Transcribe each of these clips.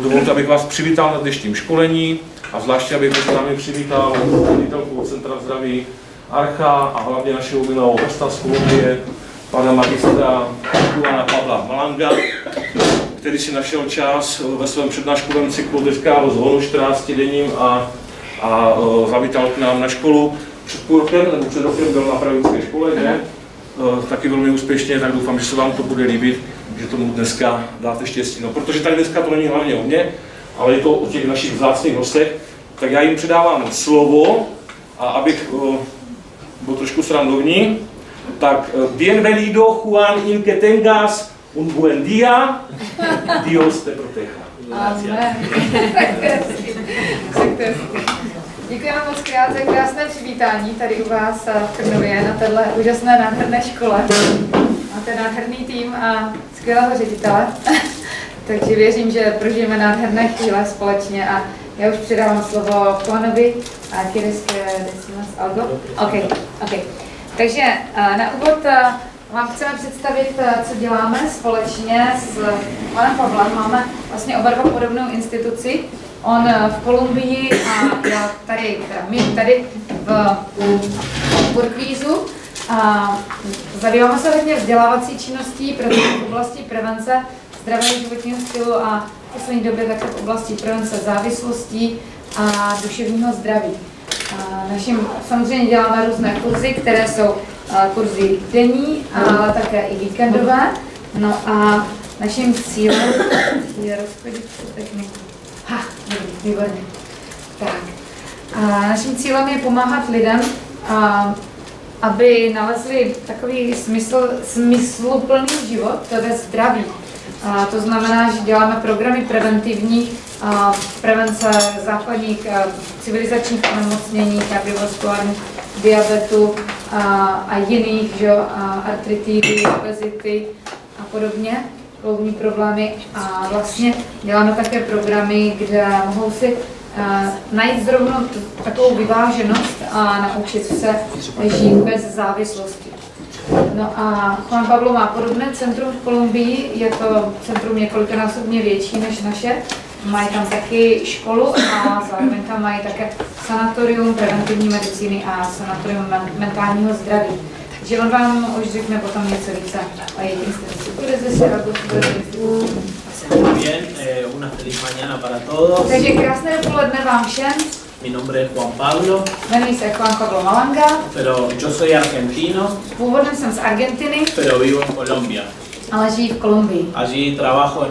Dovolte, abych vás přivítal na dnešním školení a zvláště abych mezi námi přivítal ředitelku Centra zdraví Archa a hlavně našeho milého hosta z Kolumbie, pana magistra Juana Pabla Malanga, který si našel čas ve svém přednáškovém cyklu teďka rozhonu 14denním a zavítal k nám na školu. Před půl rokem, nebo před rokem byl na pravické škole, ne? Taky velmi úspěšně, tak doufám, že se vám to bude líbit, že tomu dneska dáte štěstí. No, protože tady dneska to není hlavně o mně, ale je to o těch našich vzácných hostech, tak já jim předávám slovo a abych byl trošku srandovní, tak bienvenido Juan, in que tengas un buen día, Dios te proteja. Amen. Děkujeme moc krát za krásné přivítání tady u vás v Krnově na téhle úžasné nádherné škole. Máte nádherný tým a skvělého ředitele, takže věřím, že prožijeme nádherné chvíle společně a já už předávám slovo Juanovi a ¿quieres que decimos algo? OK. Takže na úvod vám chceme představit, co děláme společně s panem Pavlem. Máme vlastně oba dva podobnou instituci. On v Kolumbii a já tady, my tady v Urquizu. Zabýváme se hodně vzdělávací činností, protože v oblasti prevence zdravého životního stylu a v poslední době také v oblasti prevence závislostí a duševního zdraví. Samozřejmě děláme různé kurzy, které jsou kurzy denní, ale také i víkendové. No a naším cílem je rozchodit tu techniku. Výborně. Tak. Naším cílem je pomáhat lidem, aby nalezli takový smysluplný život, to je zdraví. To znamená, že děláme programy preventivní, prevence základních civilizačních onemocnění, kardiovaskulárních, diabetu a jiných, artritidy, obezity a podobně, kloubní problémy. A vlastně děláme také programy, kde mohou si najít zrovna takovou vyváženost a naučit se žít bez závislosti. No a Juan Pablo má podobné centrum v Kolumbii, je to centrum několikanásobně větší než naše. Mají tam taky školu a zároveň tam mají také sanatorium preventivní medicíny a sanatorium mentálního zdraví. Takže on vám už řekne potom něco více o jejich instituci. Bien, una feliz mañana para todos. Takže krásné dopoledne vám všem. Mi nombre es Juan Pablo. Jmenuji se Juan Pablo Malanga. Pero yo soy argentino. Původem jsem z Argentiny. Pero vivo en Colombia. Ale žijí v Kolumbii. Allí trabajo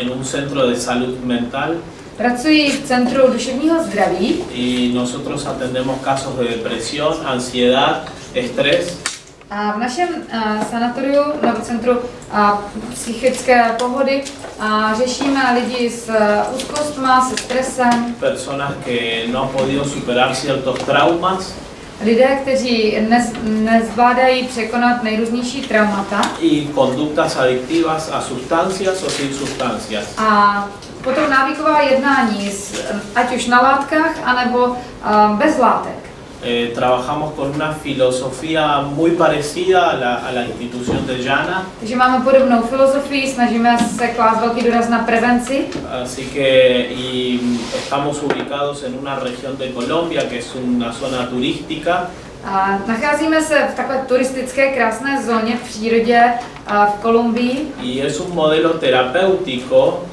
en un centro de salud mental. Pracuji v centru duševního zdraví. Y nosotros atendemos casos de depresión, ansiedad, estrés. A v našem sanatoriu nebo centru psychické pohody řešíme lidi s úzkostma, se stresem. Personas que no han podido superar ciertos traumas. Lidé, kteří nezvládají překonat nejrůznější traumata. Y conductas adictivas a sustancias o sin sustancias. A potom návyková jednání, ať už na látkách, anebo bez látek. Trabajamos con una filosofía muy parecida a la institución de Jana. Takže máme podobnou filozofii, snažíme se klást velký důraz na prevenci. Así que estamos ubicados en una región de Colombia que es una zona turística. Nacházíme se v takové turistické krásné zóně v přírodě v Kolumbii. Y es un modelo terapéutico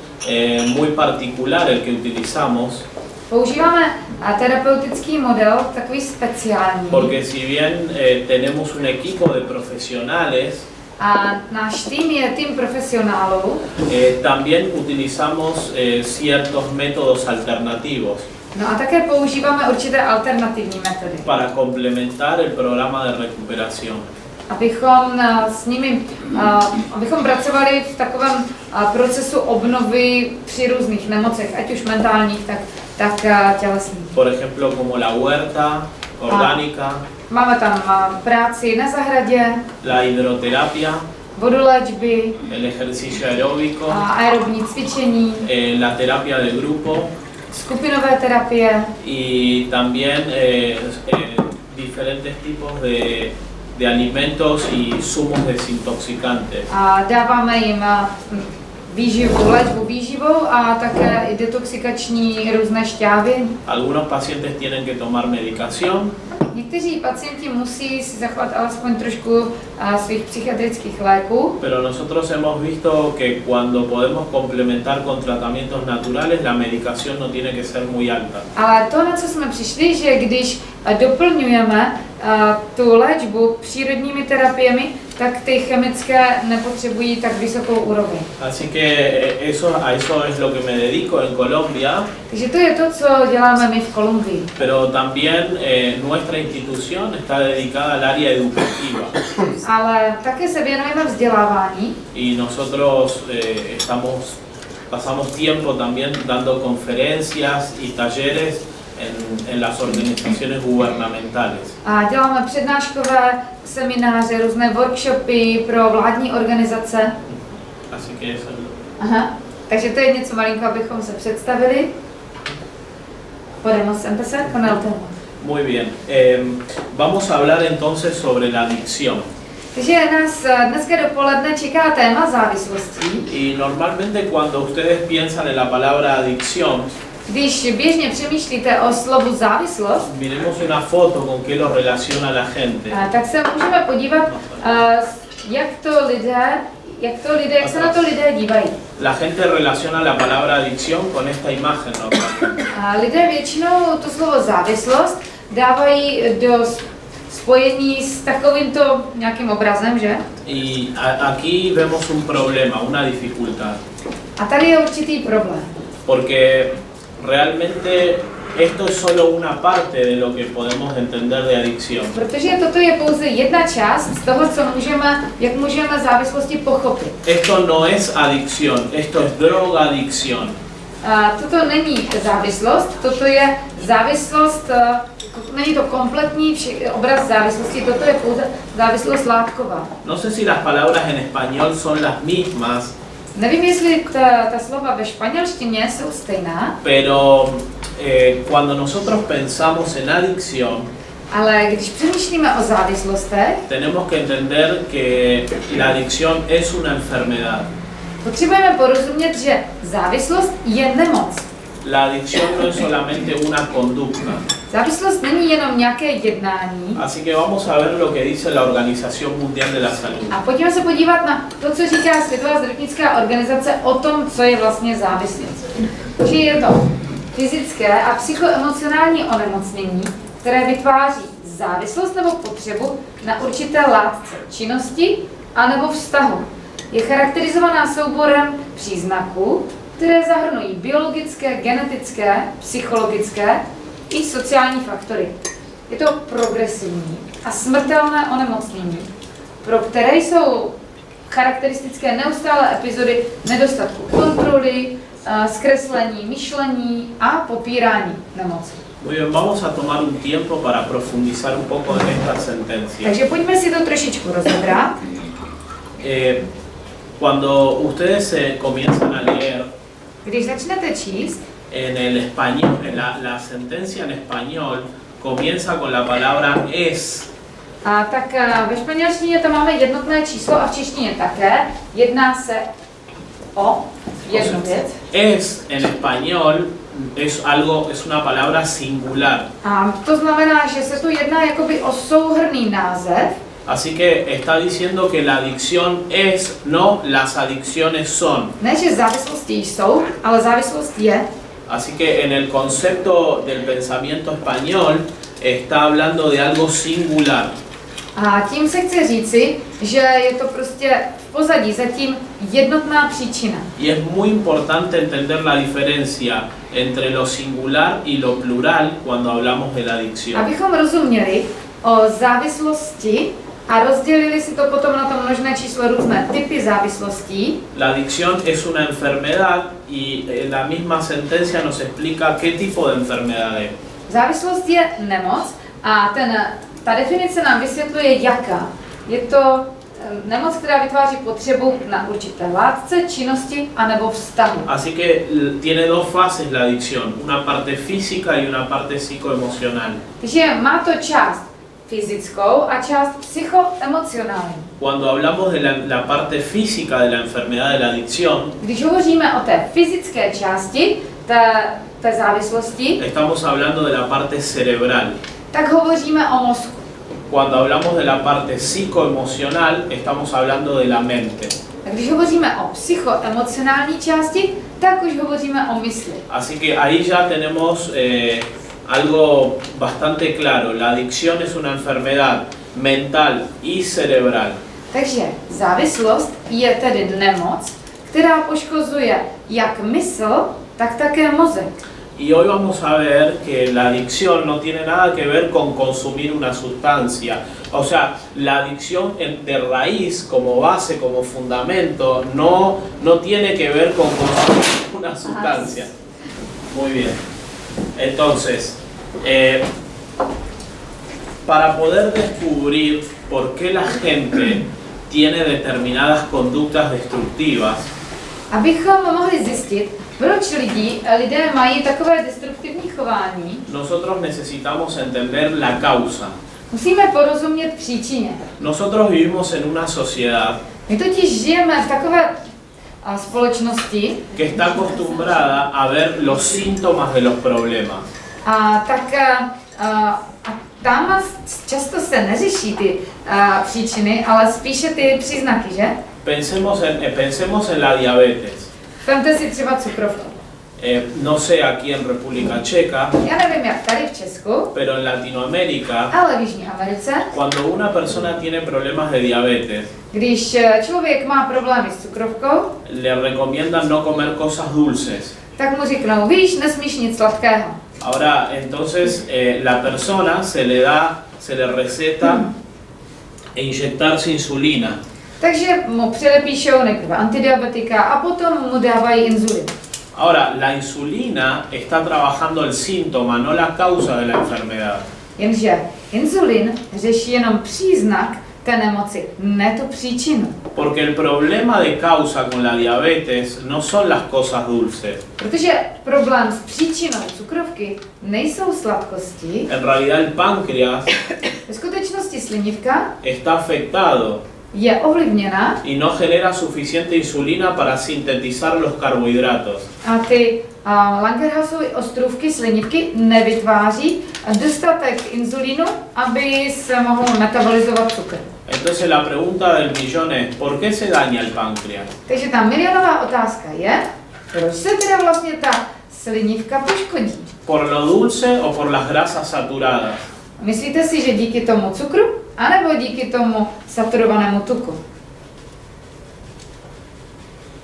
muy particular el que utilizamos. Používáme terapeutický model, takový speciální. Porque si bien tenemos un equipo de profesionales, a náš tým je tým profesionálů, también utilizamos ciertos métodos alternativos. No a také používáme určité alternativní metody. Para complementar el programa de recuperación. Abychom s nimi, abychom pracovali v takovém procesu obnovy při různých nemocech, ať už mentálních, tak tělesných. Por ejemplo, como la huerta orgánica. Máme tam práci na zahradě, la hidroterapia, vodoléčby, el ejercicio aeróbico, aerobní cvičení, la terapia de grupo, skupinové terapie y también diferentes tipos de alimentos y zumos desintoxicantes. A dáváme jim výživu, léčbu výživou a také i detoxikační různé šťávy. Algunos pacientes tienen que tomar medicación, Někteří pacienti musí si zachovat alespoň trošku svých psychiatrických léků, pero nosotros hemos visto que cuando podemos complementar con tratamientos naturales, la medicación no tiene que ser muy alta. ale to, na co jsme přišli, že když doplňujeme tu léčbu přírodními terapiemi, tak ty chemické nepotřebují tak vysokou úroveň. Así que a eso es lo que me dedico en Colombia, Takže to je to, co děláme my v Kolumbii. pero también nuestra institución está dedicada al área educativa Ale také se věnujeme vzdělávání y nosotros pasamos tiempo también dando conferencias y talleres en las organizaciones gubernamentales. a děláme přednáškové semináře, různé workshopy pro vládní organizace. Así que eso es Aha. Takže to je něco malinko, abychom se představili. Podemos empezar con el tema. muy bien. Vamos a hablar entonces sobre la adicción. Takže nás dneska dopoledne čeká téma závislostí. Y normalmente cuando ustedes piensan en la palabra adicción, Když běžně přemýšlíte o slovu závislost, miremos una foto con qué lo relaciona la gente. tak se můžeme podívat, jak se na to lidé dívají. La gente relaciona la palabra adicción con esta imagen, ¿no? Lidé většinou to slovo závislost dávají do spojení s takovýmto nějakým obrazem, že? Y aquí vemos un problema, una dificultad, A tady je určitý problém. porque realmente esto es solo una parte de lo que podemos entender de adicción. Protože toto je pouze jedna část z toho, jak můžeme závislosti pochopit. Esto no es adicción, esto es drogadicción. Toto není závislost, toto je závislost, není to kompletní obraz závislosti, toto je pouze závislost látková. No sé si las palabras en español son las mismas, Nevím, jestli ta slova ve španělštině jsou stejná, pero cuando nosotros pensamos en adicción, ale když přemýšlíme o závislostech, tenemos que entender que la adicción es una enfermedad. potřebujeme porozumět, že závislost je nemoc. La adicción no es solamente una conducta. Závislost není jenom nějaké jednání. Así que vamos a ver lo que dice la Organización Mundial de la Salud. A pojďme se podívat na to, co říká Světová zdravotnická organizace o tom, co je vlastně závislost. Že je to fyzické a psychoemocionální onemocnění, které vytváří závislost nebo potřebu na určité látce, činnosti anebo vztahu. Je charakterizovaná souborem příznaků, které zahrnují biologické, genetické, psychologické i sociální faktory. Je to progresivní a smrtelné onemocnění, pro které jsou charakteristické neustálé epizody nedostatku kontroly, zkreslení myšlení a popírání nemoci. Muy bien, vamos a tomar un tiempo para profundizar un poco en esta sentencia. Takže pojďme si to trošičku rozebrat. Cuando ustedes se comienzan a leer Když začnete číst, en el español, la sentencia en español comienza con la palabra es. tak ve španělštině tam máme jednotné číslo a v češtině také. Jedná se o jednu věc. Es en español es una palabra singular. A to znamená, že se tu jedná jakoby o souhrnný název. Así que está diciendo que la adicción es, no las adicciones son. Ne, že závislosti jsou, ale závislost je. Así que en el concepto del pensamiento español está hablando de algo singular. A tím se chce říci, že je to prostě v pozadí zatím jednotná příčina. Y es muy importante entender la diferencia entre lo singular y lo plural cuando hablamos de la adicción. Abychom rozuměli o závislosti a rozdělili si to potom na to množné číslo různé typy závislostí. La adicción es una enfermedad y la misma sentencia nos explica qué tipo de enfermedad es. Závislost je nemoc a ta definice nám vysvětluje jaká. Je to nemoc, která vytváří potřebu na určité látce, činnosti anebo vztahu. Así que tiene dos fases la adicción, una parte física y una parte psicoemocional. Takže má to část fyzickou a část psychoemocionální. Cuando hablamos de la parte física de la enfermedad de la adicción, Když hovoříme o té fyzické části té závislosti, estamos hablando de la parte cerebral. tak hovoříme o mozku. Cuando hablamos de la parte psicoemocional, estamos hablando de la mente. A když hovoříme o psychoemocionální části, tak už hovoříme o mysli. Así que ahí ya tenemos algo bastante claro. La adicción es una enfermedad mental y cerebral. Takže závislost je tedy nemoc, která poškozuje jak mysl, tak také mozek. Y hoy vamos a ver que la adicción no tiene nada que ver con consumir una sustancia. O sea, la adicción de raíz, como base, como fundamento, no tiene que ver con consumir una sustancia. Muy bien. Entonces, para poder descubrir por qué la gente tiene determinadas conductas destructivas, Abychom mohli zjistit, proč lidé mají takové destruktivní chování, nosotros necesitamos entender la causa. musíme porozumět příčině. Nosotros vivimos en una sociedad My totiž žijeme v takové společnosti, que está acostumbrada a ver los síntomas de los problemas. a tam často se neřeší ty příčiny, ale spíše ty příznaky, že? Pensemos en la diabetes. Vemte si třeba cukrovku. No sé aquí en República Checa, Já nevím, jak tady v Česku, pero en Latinoamérica, ale v Jižní Americe, cuando una persona tiene problemas de diabetes, když člověk má problémy s cukrovkou, le recomiendan no comer cosas dulces. tak mu řeknou, víš, nesmíš nic sladkého. Ahora, entonces, la persona se le receta inyectarse insulina. Takže mu předepíšou nejprve antidiabetika a potom mu dávají inzulin. Ahora, la insulina está trabajando el síntoma, no la causa de la enfermedad. Jenže inzulin řeší jenom příznak té nemoci, ne tu příčinu. Porque el problema de causa con la diabetes no son las cosas dulces. Protože problém s příčinou cukrovky nejsou sladkosti, En realidad el páncreas ve skutečnosti slinivka está afectado je ovlivněna y no genera suficiente insulina para sintetizar los carbohidratos. a ty Langerhansovy ostrůvky slinivky nevytváří dostatek inzulínu, aby se mohl metabolizovat cukr. Entonces la pregunta del millón es, ¿por qué se daña el páncreas? Takže ta milionová otázka je, proč se teda vlastně ta slinivka poškodí? ¿Por lo dulce o por las grasas saturadas? Myslíte si, že díky tomu cukru, anebo díky tomu saturovanému tuku?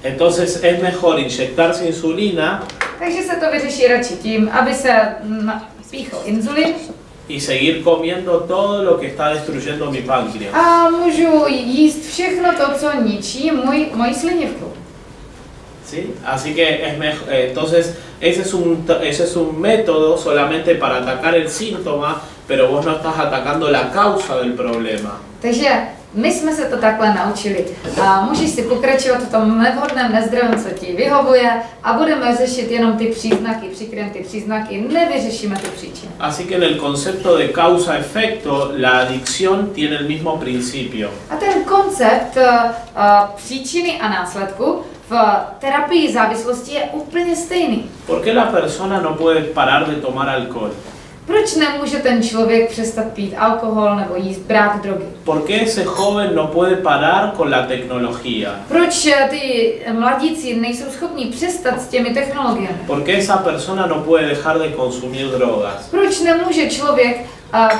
Entonces es mejor inyectarse insulina Takže se to vyřeší radši tím, aby se píchl inzulin y seguir comiendo todo lo que está destruyendo mi páncreas. a můžu jíst všechno to, co ničí moji slinivku. ¿Sí? Así que es mejor, entonces ese es un método solamente para atacar el síntoma, pero vos no estás atacando la causa del problema. Takže my jsme se to takhle naučili. A můžeš si pokračovat v tom nevhodném, nezdravém, co ti vyhovuje a budeme řešit jenom ty příznaky, přikryjeme ty příznaky, nevyřešíme ty příčiny. Así que en el concepto de causa-efecto, la adicción tiene el mismo principio. A ten koncept příčiny a následku v terapii závislosti je úplně stejný. ¿Por qué la persona no puede parar de tomar alcohol? Proč nemůže ten člověk přestat pít alkohol nebo brát drogy? ¿Por qué ese joven no puede parar con la tecnología? Proč ty mladíci nejsou schopni přestat s těmi technologiemi? ¿Por qué esa persona no puede dejar de consumir drogas? Proč nemůže člověk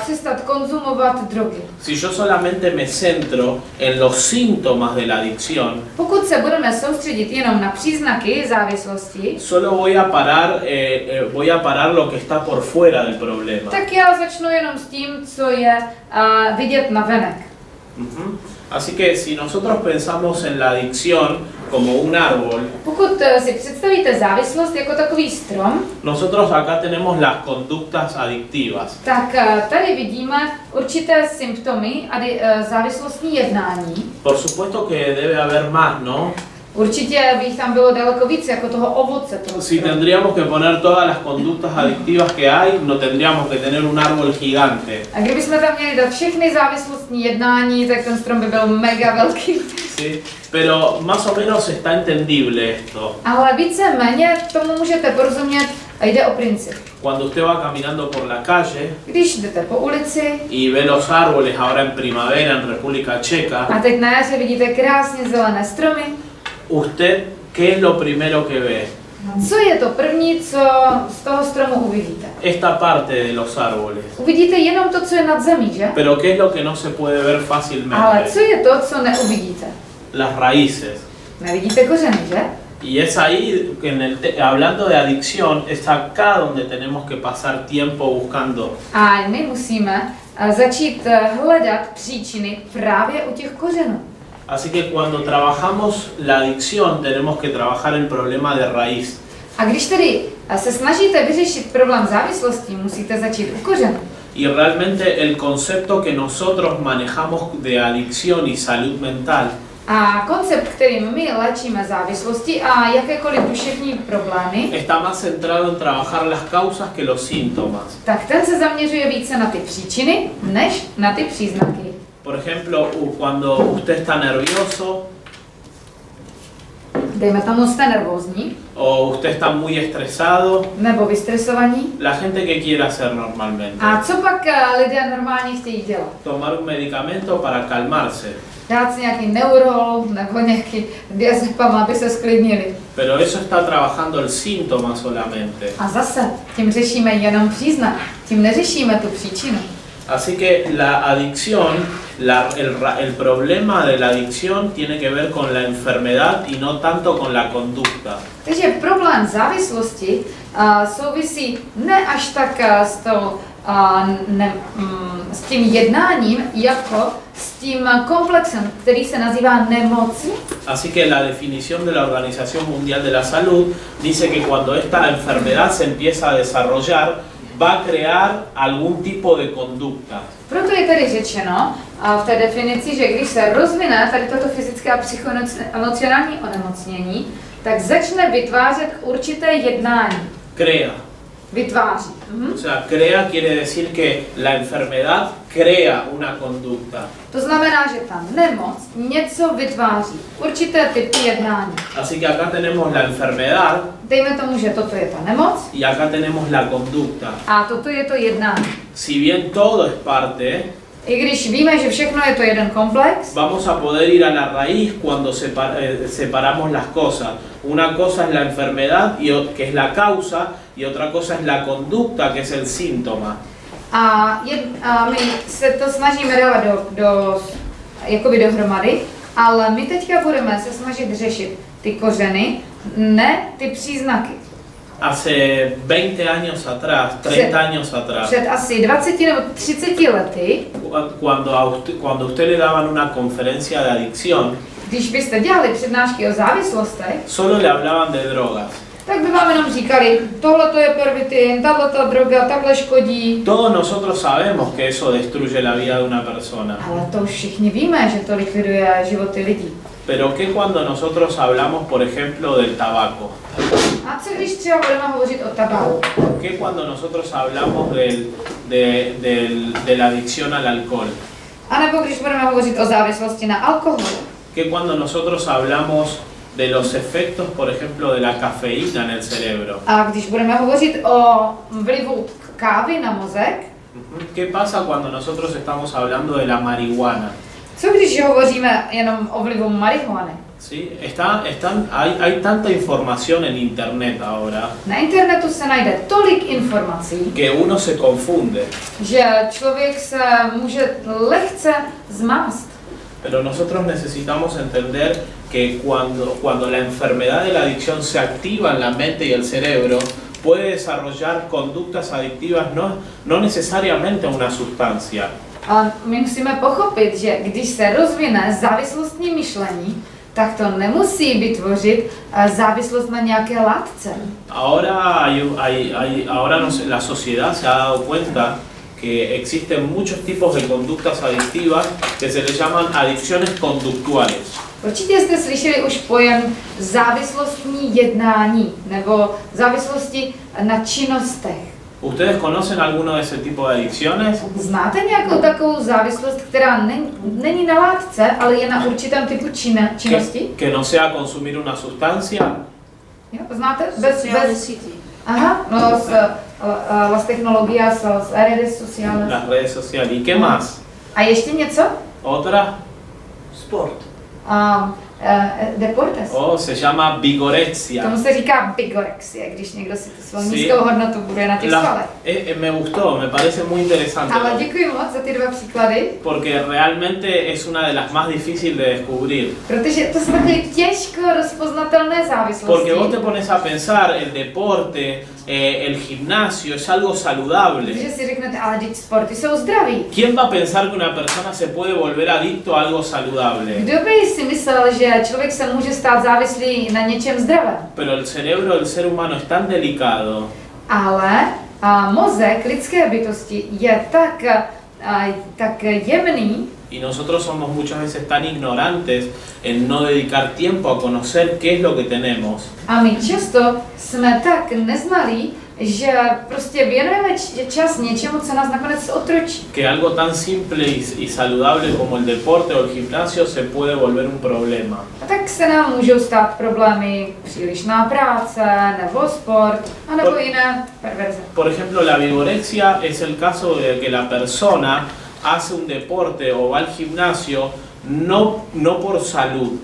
přestat konzumovat drogy? Si yo solamente me centro en los síntomas de la adicción, Pokud se budeme soustředit jenom na příznaky závislosti, solo voy a parar lo que está por fuera del problema. tak já začnu jenom s tím, co je vidět navenek. Ujú. Así que si nosotros pensamos en la adicción como un árbol, Pokud si představíte závislost jako takový strom, nosotros acá tenemos las conductas adictivas. tak tady vidíme určité symptomy a závislostní jednání. Por supuesto que debe haber más, ¿no? Určitě by jich tam bylo daleko víc, jako toho ovoce. Toho Si stromu. tendríamos que poner todas las conductas adictivas que hay, no tendríamos que tener un árbol gigante. A kdybychom tam měli dát všechny závislostní jednání, tak ten strom by byl mega velký. ¿Sí? Pero más o menos está entendible esto. Ale víceméně tomu můžete porozumět a jde o princip. Cuando usted va caminando por la calle Když jdete po ulici y ve los árboles ahora en primavera en República Checa, a teď na jaře vidíte krásně zelené stromy, usted, ¿qué es lo primero que ve? co je to první, co z toho stromu uvidíte? Esta parte de los árboles. Uvidíte jenom to, co je nad zemí, že? Pero ¿qué es lo que no se puede ver Ale fácilmente? co je to, co neuvidíte? Las raíces. Nevidíte kořeny, že? Y es ahí, hablando de adicción, es acá donde tenemos que pasar tiempo buscando. A my musíme začít hledat příčiny právě u těch kořenů. Así que cuando trabajamos la adicción tenemos que trabajar el problema de raíz. A když tedy se snažíte vyřešit problém závislosti, musíte začít u kořenů. Y realmente el concepto que nosotros manejamos de adicción y salud mental A koncept, kterým my léčíme závislosti a jakékoliv duševní problémy, está más centrado en trabajar las causas que los síntomas. tak ten se zaměřuje více na ty příčiny, než na ty příznaky. Por ejemplo, cuando usted está nervioso Dejme tomu, jste nervózní, o usted está muy estresado, nebo vystresovaní. la gente que quiere hacer normalmente, A co pak lidé normálně chtějí dělat? tomar un medicamento para calmarse. Dát si nějaký neurol nebo nějaký diazepam, aby se sklidnili. Pero eso está trabajando el síntoma solamente. A zase, tím řešíme jenom příznak, tím neřešíme tu příčinu. Así que la adicción, el problema de la adicción tiene que ver con la enfermedad y no tanto con la conducta. Takže problém závislosti souvisí ne až tak s tím jednáním, jako s tím komplexem, který se nazývá nemoc. Así que la definición de la Organización Mundial de la Salud dice que cuando esta enfermedad se empieza a desarrollar, va a crear algún tipo de conducta. Proto je tady řečeno v té definici, že když se rozvine tady toto fyzické a psychoemocionální onemocnění, tak začne vytvářet určité jednání. Crea. Vytváří. O sea, crea quiere decir que la enfermedad crea una conducta. To znamená, že ta nemoc něco vytváří. Určité typy jednání. Así que acá tenemos la enfermedad Dejme tomu, že toto je ta nemoc y acá tenemos la conducta. a toto je to jednání. Si bien todo es parte, I když víme, že všechno je to jeden komplex, vamos a poder ir a la raíz cuando separamos las cosas. Una cosa es la enfermedad, que es la causa, y otra cosa es la conducta, que es el síntoma. a my se to snažíme dávat jakoby dohromady, ale my teďka budeme se snažit řešit ty kořeny, ne ty příznaky. Hace 20 años atrás, 30 años atrás, Před asi 20 nebo 30 lety, cuando a usted le daban una conferencia de adicción, když byste dělali přednášky o závislostech, solo le hablaban de drogas. tak by vám jenom říkali, tohle to je pervitin, tato droga, takhle škodí. Todos nosotros sabemos que eso destruye la vida de una persona. Ale to už všichni víme, že to likviduje životy lidí. Pero ¿qué cuando nosotros hablamos, por ejemplo, del tabaco? A co když třeba budeme hovořit o tabáku? ¿Qué cuando nosotros hablamos de la adicción al alcohol? A nebo když budeme hovořit o závislosti na alkohol? ¿Qué cuando nosotros hablamos de los efectos, por ejemplo, de la cafeína en el cerebro? A když budeme hovořit o vlivu kávy na mozek? ¿Qué pasa cuando nosotros estamos hablando de la marihuana? Co když hovoříme jenom o vlivu marihuany? ¿Sí? Hay tanta información en internet ahora Na internetu se najde tolik informací, que uno se confunde. že člověk se může lehce zmást. Pero nosotros necesitamos entender que cuando la enfermedad de la adicción se activa en la mente y el cerebro, puede desarrollar conductas adictivas, no necesariamente una sustancia. A my musíme pochopit, že když se rozvine závislostní myšlení, tak to nemusí vytvořit závislost na nějaké látce. Ahora, la sociedad se ha dado cuenta que existen muchos tipos de conductas adictivas que se les llaman adicciones conductuales. Určitě jste slyšeli už pojem závislostní jednání nebo závislosti na činnostech. ¿Ustedes conocen alguno de ese tipo de adicciones? Znáte nějakou takovou závislost, která není na látce, ale je na určitém typu činnosti? Que no sea consumir una sustancia. Jo, znáte? Aha, no, las tecnologías, las redes sociales. Las redes sociales. ¿Y qué más? A ještě něco? ¿Otra? Sport. Deportes. Oh, se llama vigorexia. Tomu se říká bigorexie, když někdo si tu svou Sí. nízkou hodnotu buduje na těch svalech. Me gustó, me parece muy interesante. Ale děkuji moc za ty dva příklady, Porque realmente es una de las más difíciles de descubrir. protože to jsou takové těžko rozpoznatelné závislosti. Porque vos te pones a pensar, el deporte, el gimnasio es algo saludable. Protože si řeknete, ale teď sporty jsou zdraví. ¿Quién va a pensar que una persona se puede volver adicto a algo saludable? Kdo by si myslel, že člověk se může stát závislý na něčem zdravém? Pero el cerebro del ser humano es tan delicado Ale mozek lidské bytosti je tak jemný, y nosotros somos muchas veces tan ignorantes en no dedicar tiempo a conocer qué es lo que tenemos. a my často jsme tak neznalí, že prostě věnujeme čas něčemu, co nás nakonec otročí. Que algo tan simple y saludable como el deporte o el gimnasio se puede volver un problema. A tak se nám můžou stát problémy přílišná práce, nebo sport, anebo jiné perverze. Por ejemplo, la vigorexia es el caso de que la persona hace un deporte o va al gimnasio no por salud,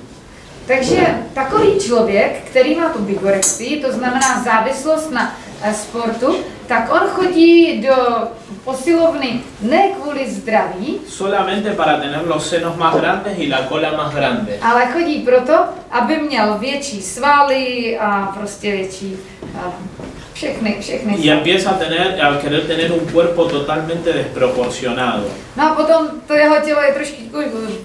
Takže takový člověk, který má tu bigorexii, to znamená závislost na sportu, tak on chodí do posilovny ne kvůli zdraví, solamente para tener los senos más grandes y la cola más grande. ale chodí proto, aby měl větší svaly a prostě větší všechny Y svaly. empieza a querer tener un cuerpo totalmente desproporcionado. No a potom to jeho tělo je trošku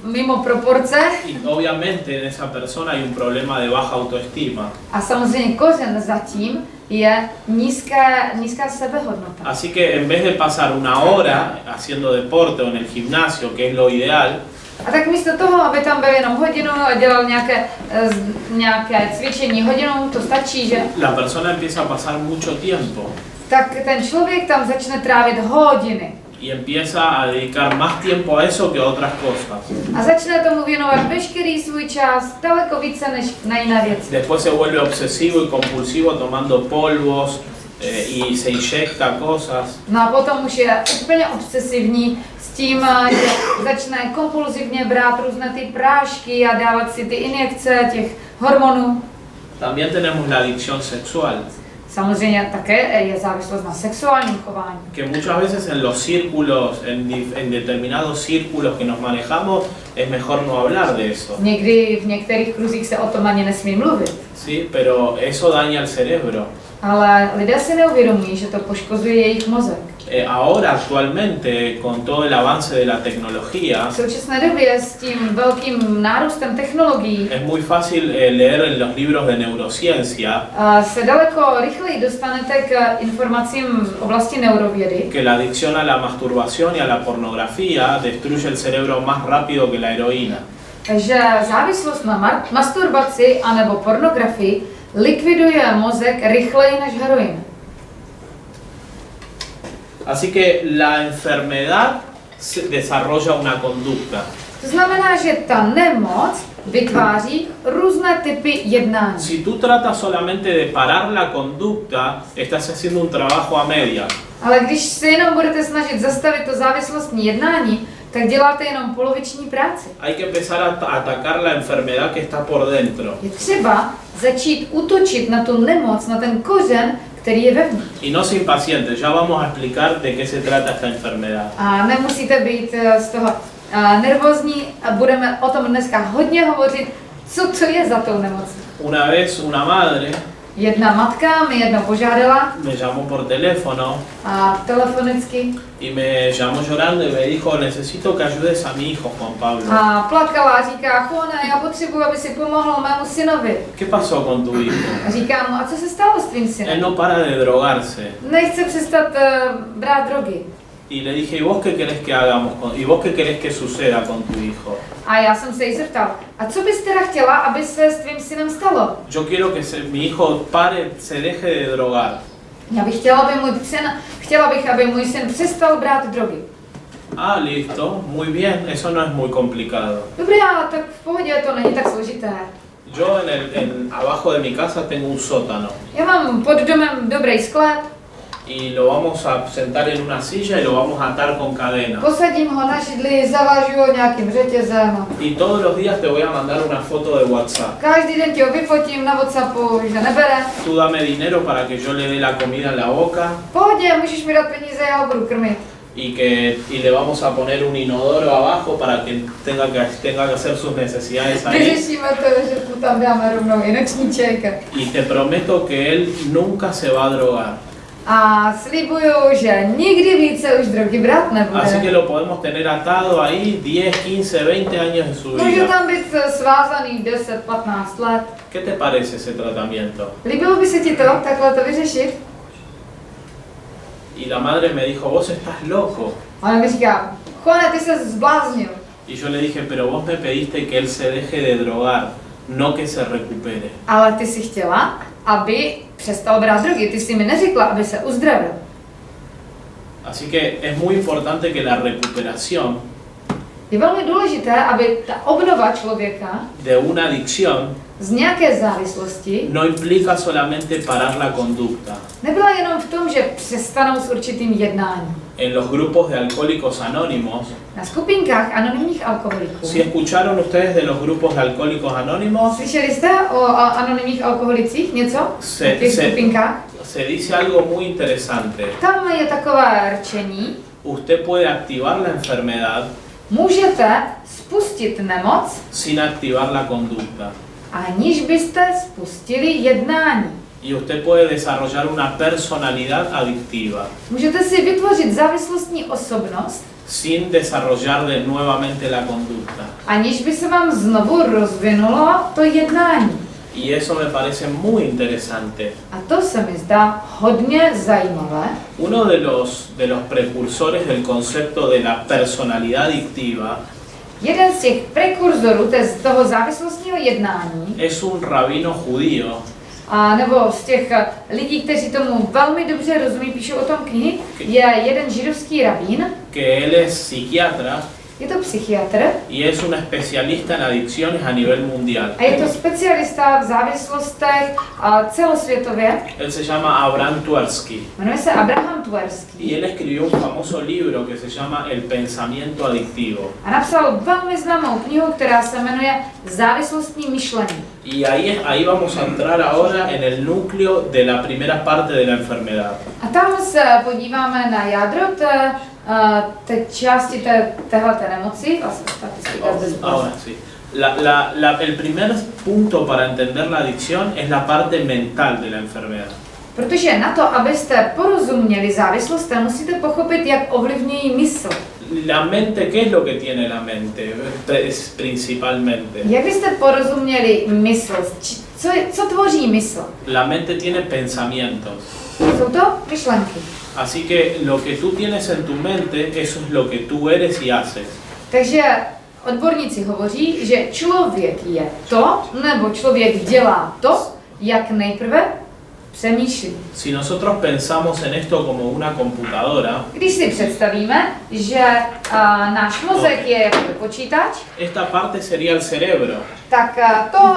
mimo proporce Y obviamente en esa persona hay un problema de baja autoestima. a samozřejmě kořen zatím je nízká sebehodnota. Así que en vez de pasar una hora haciendo deporte o en el gimnasio, que es lo ideal, A tak místo toho, aby tam byl jenom hodinu a dělal nějaké cvičení hodinou, to stačí, že? la persona empieza a pasar mucho tiempo Tak ten člověk tam začne trávit hodiny y empieza a dedicar más tiempo a eso que a otras cosas. a začne tomu věnovat veškerý svůj čas, daleko více než na jiné věci. Después se vuelve obsesivo y compulsivo tomando polvos y se inyecta cosas. No a potom už je úplně obsesivní s tím, že začne kompulzivně brát různé ty prášky a dávat si ty injekce těch hormonů. También tenemos la adicción sexual, Samozřejmě také je závislost na sexuálním chování. que muchas veces en los círculos, en determinados círculos que nos manejamos, es mejor no hablar de eso. Někdy v některých kruzích se o tom ani nesmí mluvit. ¿Sí? Pero eso daña el cerebro. Ale lidé si neuvědomují, že to poškozuje jejich mozek. Ahora actualmente con todo el avance de la tecnología V současné době s tím velkým nárůstem technologií es muy fácil leer los libros de neurociencia se daleko rychleji dostanete k informacím v oblasti neurovědy, que la adicción a la masturbación y a la pornografía destruye el cerebro más rápido que la heroína. že závislost na masturbaci anebo pornografii likviduje mozek rychleji než heroin. Así que la enfermedad desarrolla una conducta. To znamená, že ta nemoc vytváří různé typy jednání. Si tú tratas solamente de parar la conducta, estás haciendo un trabajo a medias. Ale když se jenom budete snažit zastavit to závislostní jednání, tak děláte jenom poloviční práci. Hay que empezar a atacar la enfermedad que está por dentro. Je třeba začít útočit na tu nemoc, na ten kořen, který je vevnitř. Y no se impaciente, ya vamos a explicar de qué se trata esta enfermedad. A nemusíte být z toho nervózní a budeme o tom dneska hodně hovořit, co to je za tou nemocí. Una vez una madre Jedna matka mi jednou požádala me llamó por teléfono a telefonicky y me llamó llorando y me dijo, necesito que ayudes a mi hijo Juan Pablo. a plakala a říká, Juane, já potřebuji, aby si pomohl mému synovi. ¿Qué pasó con tu hijo? A říkám mu, a co se stalo s tvým Él synem? no para de drogarse. Nechce přestat brát drogy. Y le dije, ¿y vos qué querés que hagamos? ¿Y vos qué querés que suceda con tu hijo? A já jsem se jí zeptal, a co bys teda chtěla, aby se s tvým synem stalo? Yo quiero que mi hijo se deje de drogar. Já bych chtěla bych, aby můj syn přestal brát drogy. Ah, listo, muy bien, eso no es muy complicado. Dobrá, tak v pohodě, to není tak složité. Yo abajo de mi casa tengo un sótano Já mám pod domem dobrý sklep, y lo vamos a sentar en una silla y lo vamos a atar con cadena. posadím ho na židli, zavážu ho nějakým řetězem. Y todos los días te voy a mandar una foto de WhatsApp. Každý den ti ho vyfotím na WhatsAppu, že nebere. Tú dame dinero para que yo le dé la comida en la boca V pohodě, můžeš mi dát peníze, já ho budu krmit. y le vamos a poner un inodoro abajo para que tenga que hacer sus necesidades ahí. Vyřešíme to, že tu tam dáme rovnou i nočníček. Y te prometo que él nunca se va a drogar. A slibuju, že nikdy více už drogy brát Así que nebude. lo podemos tener atado ahí 10, 15, 20 años de su Může vida. tam být svázaný 10-15 let. ¿Qué te parece ese tratamiento? Líbilo by se ti to, takhle to vyřešit? Y la madre me dijo, vos estás loco. A on mi říká, Juane, ty se zbláznil. Y yo le dije, pero vos me pediste que él se deje de drogar, no que se recupere. Ale ty si chtěla, aby přestal brát drogy. Ty si mi neřekla, aby se uzdravil. Así que es muy importante que la recuperación Je velmi důležité, aby ta obnova člověka de una adicción z nějaké závislosti no implica solamente parar la conducta. nebyla jenom v tom, že přestanou s určitým jednáním. En los grupos de alcohólicos anónimos, Na skupinkách anonymních alkoholiků. si escucharon ustedes de los grupos de alcohólicos anónimos, Slyšeli jste o anonymních alkoholicích něco? Se- O těch se- skupinkách? se dice algo muy interesante. Tam je takové rčení. Usted puede activar la enfermedad Můžete spustit nemoc, sin activar la conducta. aniž byste spustili jednání. Y usted puede desarrollar una personalidad adictiva Můžete si vytvořit závislostní osobnost, sin desarrollar nuevamente la conducta. aniž by se vám znovu rozvinulo to jednání. Y eso me parece muy interesante. A to se mi zdá hodně zajímavé. Uno de los precursores del concepto de la personalidad adictiva Jeden z těch prekurzorů z toho závislostního jednání, es un rabino judío a nebo z těch lidí, kteří tomu velmi dobře rozumí, píšou o tom knihy, je jeden židovský rabín, que él es psiquiatra je to psychiatr y es un especialista en adicciones a nivel mundial. a je to specialista v závislostech celosvětově. Él se llama Abraham Tversky Jmenuje se Abraham Tversky y él escribió un famoso libro que se llama El pensamiento adictivo. a napsal velmi známou knihu, která se jmenuje Závislostní myšlení. Y ahí vamos a entrar ahora en el núcleo de la primera parte de la enfermedad. A tam se podíváme na jádro té části téhleté nemoci, vlastně statistika zde Ahora sí. El primer punto para entender la adicción es la parte mental de la enfermedad. Protože na to, abyste porozuměli závislostem, musíte pochopit, jak ovlivňují mysl. La mente, ¿qué es lo que tiene la mente? Principalmente. Jak byste porozuměli mysl? Co tvoří mysl? La mente tiene pensamientos. Jsou to myšlenky. Así que lo que tú tienes en tu mente, eso es lo que tú eres y haces. Takže odborníci hovoří, že člověk je to, nebo člověk dělá to, jak nejprve přemýšlí. Si nosotros pensamos en esto como una computadora, Když si představíme, že náš mozek je jako počítač, esta parte sería el cerebro tak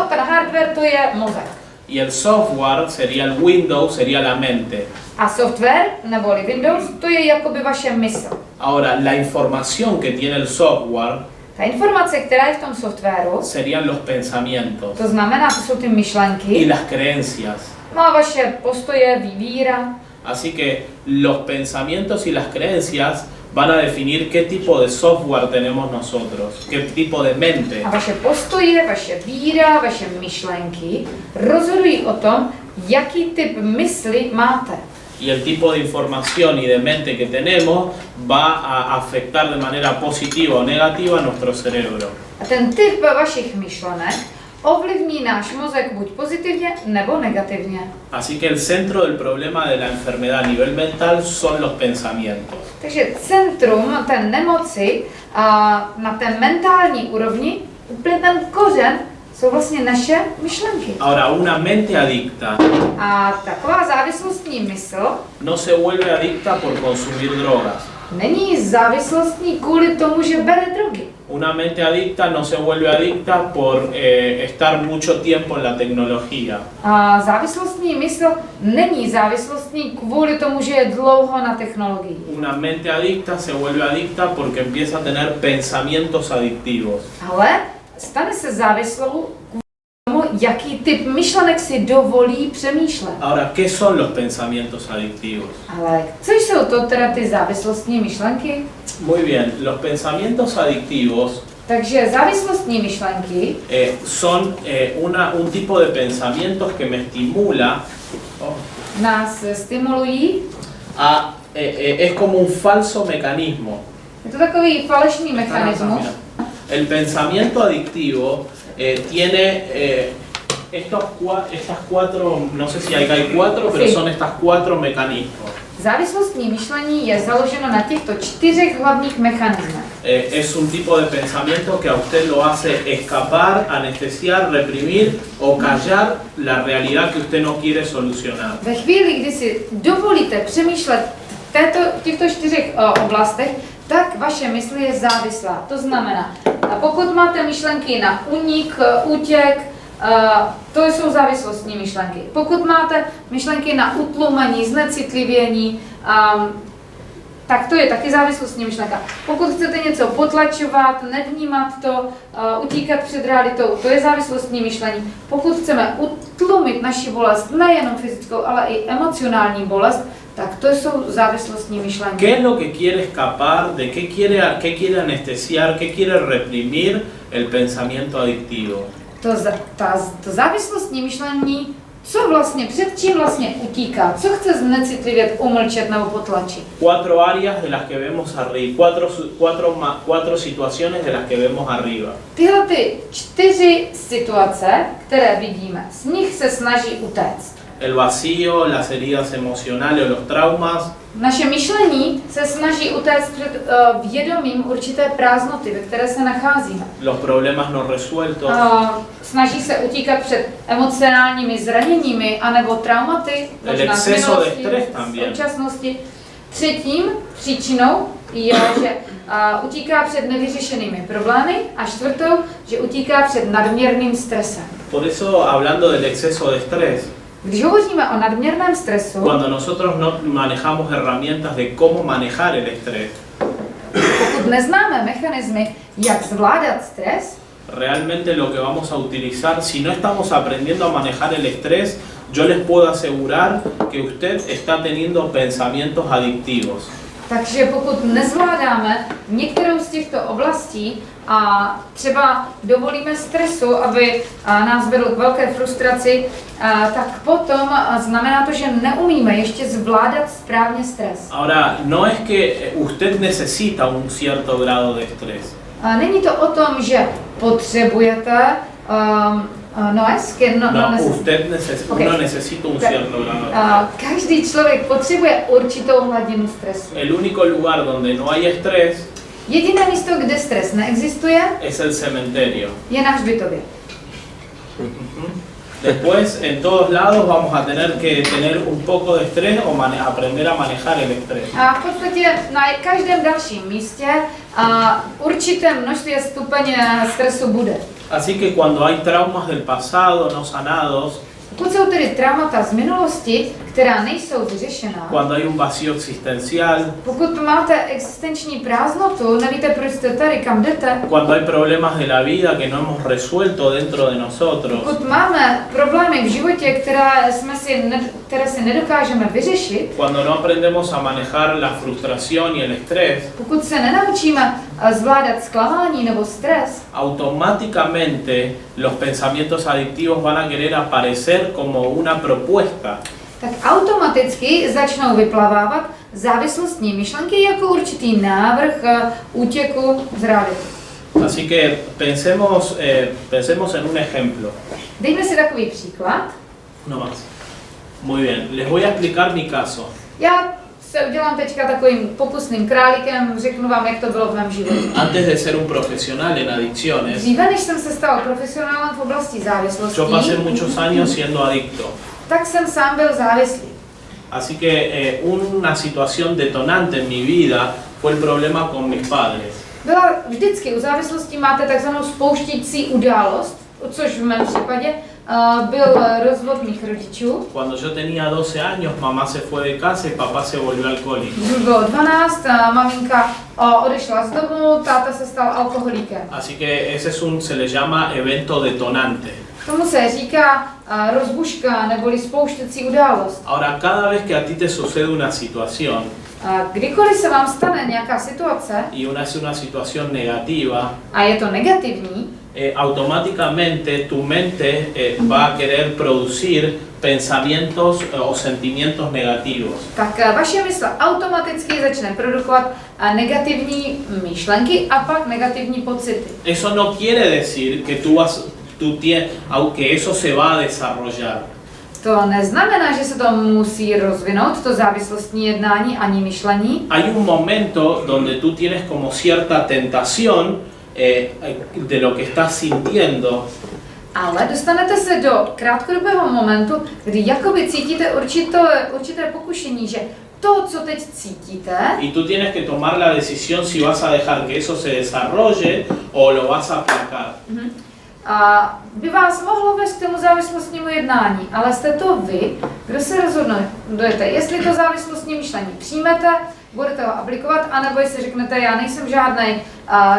ten hardware to je mozek. y el software sería el Windows, sería la mente. A software, neboli Windows, to je jakoby vaše mysl. Ahora, la información que tiene el software Ta informace, která je v tom softwaru, serían los pensamientos to znamená, to jsou ty y myšlenky, las creencias. má vaše postoje, víra. Así que los pensamientos y las creencias van a definir qué tipo de software tenemos nosotros, qué tipo de mente. A vaše postoje, vaše víra, vaše myšlenky rozhodují o tom, jaký typ mysli máte. Y el tipo de información y de mente que tenemos va a afectar de manera positiva o negativa nuestro cerebro. A ten typ vašich myšlenek ovlivní náš mozek buď pozitivně nebo negativně. Así que el centro del problema de la enfermedad a nivel mental son los pensamientos. Takže centrum té nemoci na té mentální úrovni, úplně ten kořen, jsou vlastně naše myšlenky. Ahora, una mente adicta A taková závislostní mysl no se vuelve adicta por consumir drogas. není závislostní kvůli tomu, že bere drogy. Una mente adicta no se vuelve adicta por estar mucho tiempo en la tecnología. A závislostní mysl není závislostní kvůli tomu, že je dlouho na technologii. Una mente adicta se vuelve adicta porque empieza a tener pensamientos adictivos. Ale stane se závislou kvůli tomu, jaký typ myšlenek si dovolí přemýšlet. Ahora, ¿qué son los pensamientos adictivos? Ale co jsou to teda ty závislostní myšlenky? Muy bien, los pensamientos adictivos Takže závislostní myšlenky son un tipo de pensamientos que me estimula nás stimulují. a es como un falso mecanismo. Je to takový falešný mechanismus. El pensamiento adictivo tiene estas cuatro, no sé si hay cuatro, pero Sí. son estas cuatro mecanismos. Závislostní myšlení je založeno na těchto 4 hlavních mechanismech. Es un tipo de pensamiento que a usted lo hace escapar, anestesiar, reprimir o callar la realidad que usted no quiere solucionar. Ve chvíli, kdy si dovolíte přemýšlet v těchto 4 oblastech, tak vaše mysl je závislá. To znamená, pokud máte myšlenky na únik, útěk, to jsou závislostní myšlenky. Pokud máte myšlenky na utlumení, znecitlivění, tak to je taky závislostní myšlenka. Pokud chcete něco potlačovat, nevnímat to, utíkat před realitou, to je závislostní myšlení. Pokud chceme utlumit naši bolest, nejenom fyzickou, ale i emocionální bolest, tak to jsou závislostní myšlenky. ¿Qué es lo que quiere escapar? ¿De qué quiere anestesiar? ¿Qué quiere reprimir el pensamiento adictivo? To závislostní myšlení, co vlastně, před čím vlastně utíká, co chce znecitlivět, umlčet nebo potlačit. Cuatro áreas de las que vemos arriba, cuatro situaciones de las que vemos arriba. Tyhle ty 4 situace, které vidíme, z nich se snaží utéct. El vacío, las heridas emocionales o los traumas, Naše myšlení se snaží utéct před vědomím určité prázdnoty, ve které se nacházíme. los problemas no resueltos, Snaží se utíkat před emocionálními zraněními anebo traumaty, El možná z exceso de minulosti, estrés z también. současnosti. Třetím příčinou je, že utíká před nevyřešenými problémy a čtvrtou, že utíká před nadměrným stresem. por eso hablando del exceso de estrés, Když hovoříme o nadměrném stresu, cuando nosotros no manejamos herramientas de cómo manejar el estrés, pokud neznáme mechanismy, jak zvládat stres, realmente lo que vamos a utilizar, si no estamos aprendiendo a manejar el estrés, yo les puedo asegurar que usted está teniendo pensamientos adictivos. takže pokud nezvládáme některou z těchto oblastí a třeba dovolíme stresu, aby nás vedl k velké frustraci, tak potom znamená to, že neumíme ještě zvládat správně stres. Ahora, no es que usted necesita un cierto grado de estrés. Není to o tom, že potřebujete, Uno necesita un cierto grado de estrés. každý člověk potřebuje určitou hladinu stresu. El único lugar donde no hay estrés Jediné místo, kde stres neexistuje, es el cementerio. je na hřbitově. Después, en todos lados vamos a tener que tener un poco de estrés o aprender a manejar el estrés. A v podstatě na každém dalším místě určité množství a stupeň stresu bude. Así que cuando hay traumas del pasado no sanados, Pokud jsou tedy traumata z minulosti, která nejsou vyřešená, cuando hay un vacío existencial, pokud máte existenční prázdnotu, nevíte, proč jste tady, kam jdete, cuando hay problemas de la vida que no hemos resuelto dentro de nosotros, pokud máme problémy v životě, které si nedokážeme vyřešit, cuando no aprendemos a manejar la frustración y el estrés, pokud se nenaučíme zvládat zklamání nebo stres, automáticamente los pensamientos adictivos van a querer aparecer como una propuesta. tak automaticky začnou vyplavávat závislostní myšlenky jako určitý návrh útěku z reality. Así que pensemos en un ejemplo. Dejme si takový příklad. No más. Muy bien, les voy a explicar mi caso. Já se udělám teďka takovým pokusným králíkem, řeknu vám, jak to bylo v mém životě. Antes de ser un profesional en adicciones, Dříve, než jsem se stal profesionálem v oblasti závislostí, yo pasé muchos años siendo adicto. tak jsem sám byl závislý. Así que una situación detonante en mi vida fue el problema con mis padres. Byla vždycky u závislostí máte takzvanou spouštějící událost, což v mém případě byl rozvod mých rodičů. Cuando yo tenía 12 años, mamá se fue de casa y papá se volvió alcohólico. Když bylo 12, maminka odešla z domu, táta se stal alkoholikem. Así que ese se le llama evento detonante. Tomu se říká rozbuška neboli spouštěcí událost. Ahora, cada vez que a ti te sucede una situación Kdykoliv se vám stane nějaká situace y es una situación negativa, a je to negativní, automáticamente tu mente va a querer producir pensamientos o sentimientos negativos. tak vaše mysl automaticky začne produkovat negativní myšlenky a pak negativní pocity. Eso no quiere decir que aunque eso se va a desarrollar. To neznamená, že se to musí rozvinout, to závislostní jednání ani myšlení. Hay un momento donde tú tienes como cierta tentación de lo que estás sintiendo. Ale dostanete se do krátkodobého momentu, kdy jakoby cítíte určité pokušení, že to, co teď cítíte, Y tú tienes que tomar la decisión si vas a dejar que eso se desarrolle o lo vas a aplacar. a by vás mohlo vést k tomu závislostnímu jednání, ale jste to vy, kdo se rozhodujete, jestli to závislostní myšlení přijmete, budete ho aplikovat, anebo jestli řeknete, já nejsem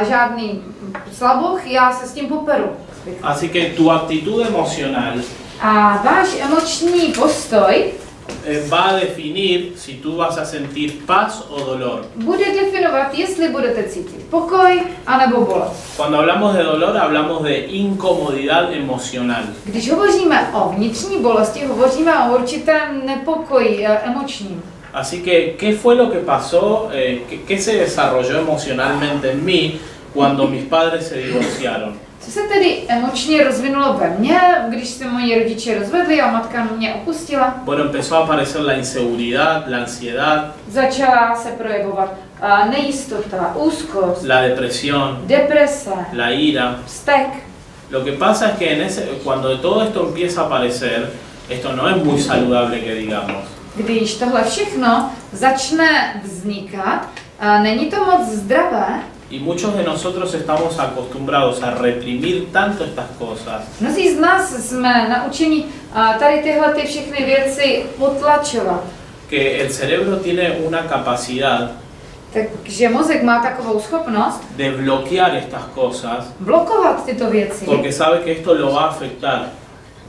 žádný slaboch, já se s tím poperu. Así que tu actitud emocional A váš emoční postoj va a definir si tú vas a sentir paz o dolor. bude definovat, jestli budete cítit pokoj anebo bolest. Cuando hablamos de dolor, hablamos de incomodidad emocional. Když hovoříme o vnitřní bolesti, hovoříme o určitém nepokoji emočním. Así que, ¿qué fue lo que pasó? ¿Qué se desarrolló emocionalmente en mí cuando mis padres se divorciaron? Co se tedy emočně rozvinulo ve mně, když se moji rodiče rozvedli a matka mě opustila? Bueno, empezó a aparecer la inseguridad, la ansiedad, Začala se projevovat nejistota, úzkost, la depresión, deprese, la ira. vztek. Lo que pasa es que cuando todo esto empieza a aparecer, esto no es muy saludable que digamos. Když tohle všechno začne vznikat, není to moc zdravé. Y muchos de nosotros estamos acostumbrados a reprimir tanto estas cosas Mnozí z nás jsme naučeni tady tyhle všechny věci potlačovat. que el cerebro tiene una capacidad Takže mozek má takovou schopnost de bloquear estas cosas blokovat tyto věci, porque sabe que esto lo va a afectar.